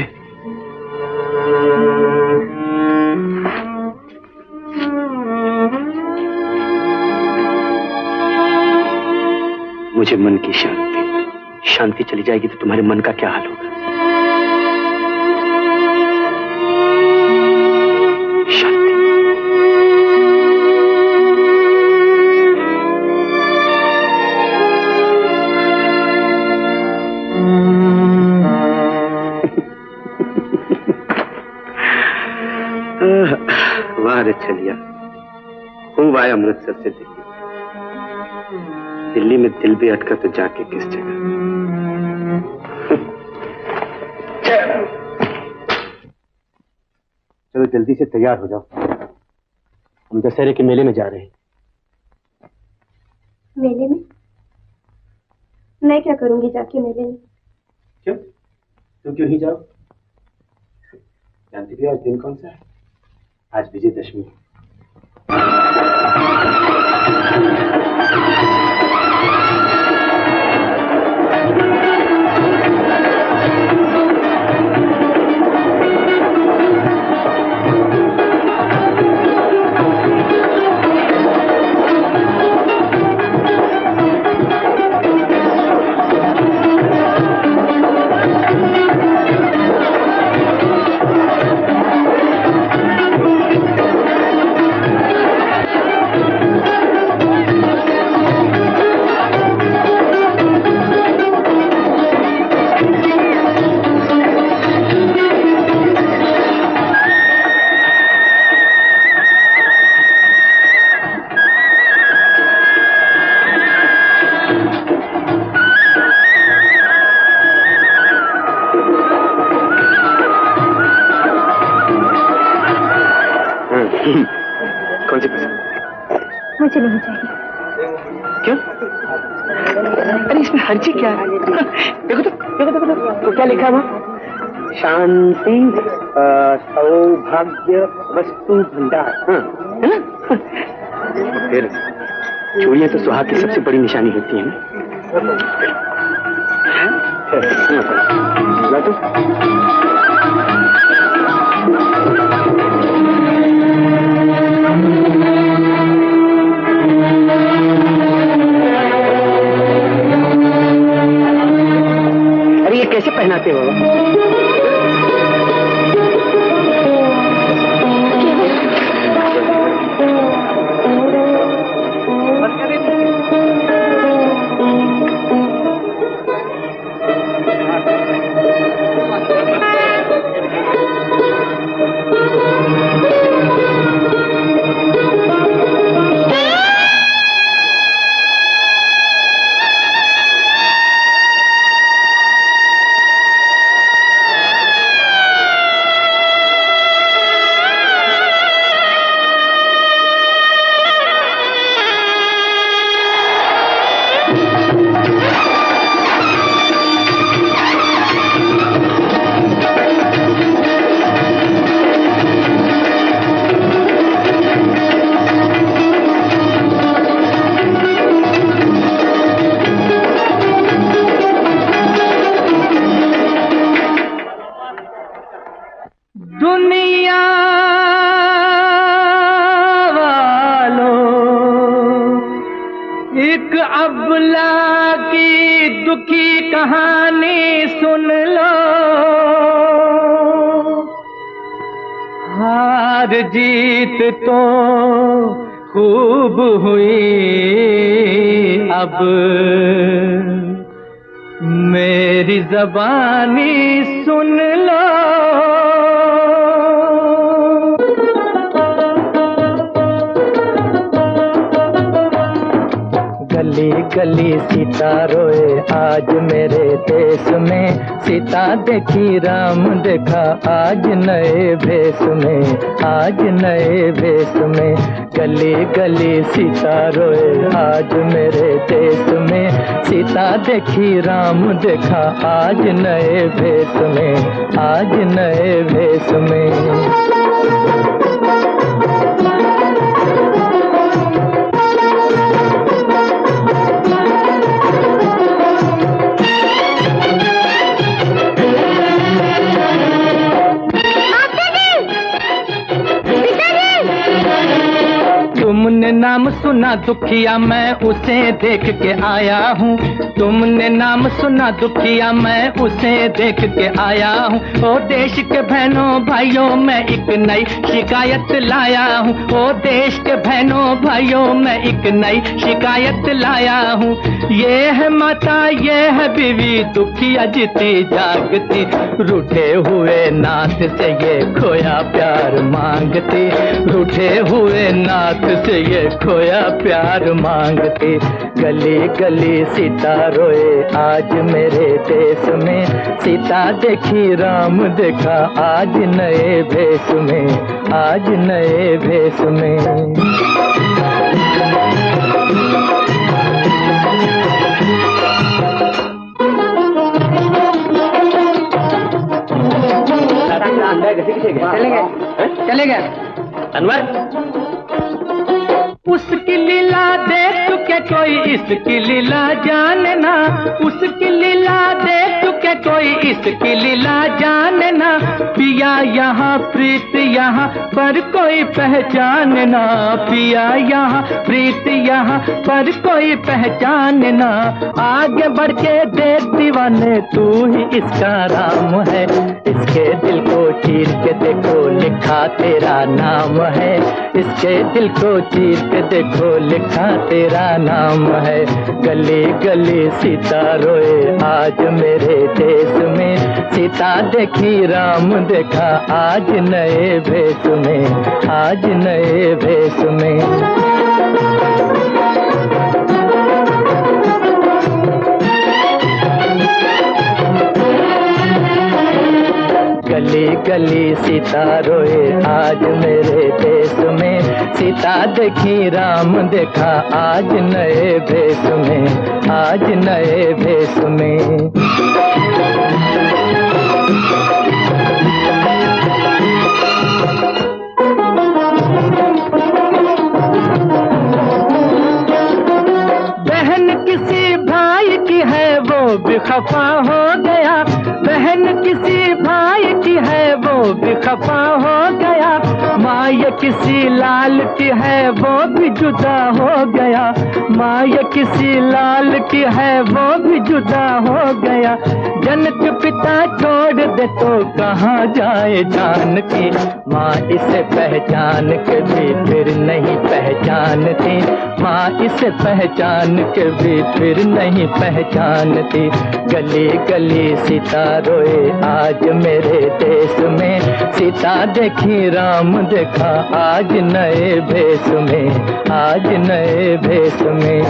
मुझे मन की शांति। शांति चली जाएगी तो तुम्हारे मन का क्या हाल होगा? वाह रे छलिया, खूब आया अमृतसर से दिल्ली। दिल्ली में दिल भी अटका तो जाके किस जगह। चलो जल्दी से तैयार हो जाओ, हम दशहरे के मेले में जा रहे हैं। मेले में? मैं क्या करूंगी जाके मेले में? क्यों? तुम क्यों नहीं जाओ? जानती भी आज दिन कौन सा है? आज विजयदशमी। कौन सी पसंद? मुझे नहीं चाहिए। क्यों? अरे इसमें हर्जी क्या है? देखो तो क्या लिखा है वहाँ? शांति सौभाग्य वस्तु भंडार, हाँ, है ना? फिर चूड़ियां तो सुहाग की सबसे बड़ी निशानी होती है ना? अरे ये कैसे पहनाते हो? जीत तो खूब हुई, अब मेरी ज़बानी सुन लो। गली गली सीता रोए आज मेरे देश में, सीता देखी राम देखा आज नए भेष में, आज नए भेष में। गली गली सीता रोए आज मेरे देश में, सीता देखी राम देखा आज नए भेष में, आज नए भेष में। तुमने नाम सुना दुखिया मैं उसे देख के आया हूँ, तुमने नाम सुना दुखिया मैं उसे देख के आया हूँ। ओ देश के बहनों भाइयों मैं एक नई शिकायत लाया हूँ, ओ देश के बहनों भाइयों मैं एक नई शिकायत लाया हूँ। ये है माता ये है बीवी दुखिया जीती जागती, रूठे हुए नाथ से ये खोया प्यार मांगती, रूठे हुए नाथ से ये खोया प्यार मांगती। गली गली सीता रोए आज मेरे देश में, सीता देखी राम देखा आज नए भेष में, आज नए भेष में। चलेगा अनवर। उसकी लीला देख चुके कोई इसकी लीला जानना, उसकी लीला देख चुके कोई इसकी लीला जानना। पिया यहाँ प्रीत यहाँ पर कोई पहचानना, पिया यहाँ प्रीत यहाँ पर कोई पहचानना। आगे बढ़ के देख दीवाने तू ही इसका राम है, इसके दिल को चीर के देखो लिखा तेरा नाम है, इसके दिल को चीर के देखो लिखा तेरा नाम है। गली गली सीता रोए आज मेरे देश में, सीता देखी राम देखा आज नए भेष में, आज नए भेष में। गली गली गली सीता रोए आज मेरे देश में, सीता देखी राम देखा आज नए भेष में, आज नए भेष में। बहन किसी भाई की है वो भी खफा हो गया, बहन किसी भाई की है वो भी खफा हो गया, माँ ये किसी लाल की है वो भी जुदा हो गया, माँ ये किसी लाल की है वो भी जुदा हो गया। जनक पिता छोड़ दे तो कहाँ जाए जानकी, माँ इसे पहचान के भी फिर नहीं पहचानती, माँ इसे पहचान के भी फिर नहीं पहचानती। गली गली सीता रोए आज मेरे देश में, सीता देखी राम देखा आज नए भेष में, आज नए भेष में।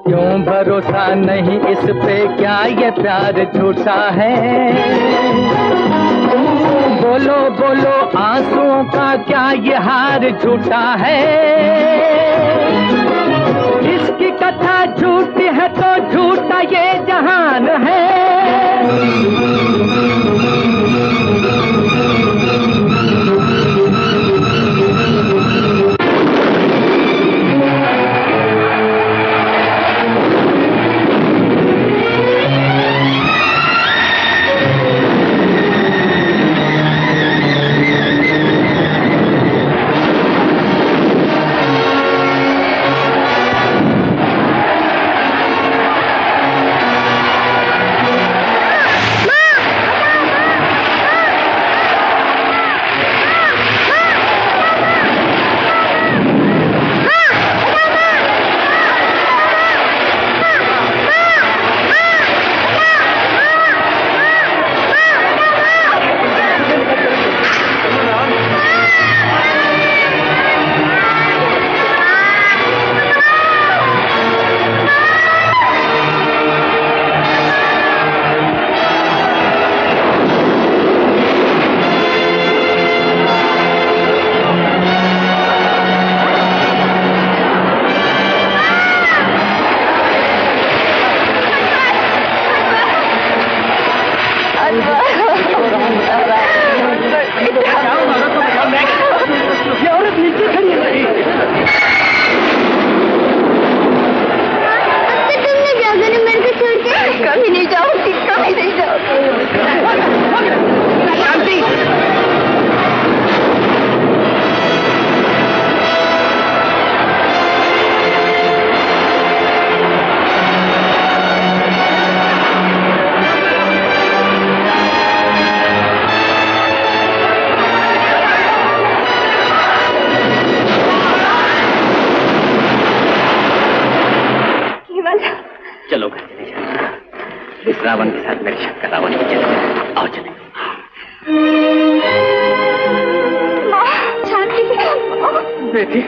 क्यों भरोसा नहीं इस पे, क्या ये प्यार झूठा है? बोलो बोलो आंसुओं का क्या ये हार झूठा है? इसकी कथा झूठी है तो झूठा ये जहान है। रावण के साथ मेरी शक्कर रावण की चले। आओ चले। बेटी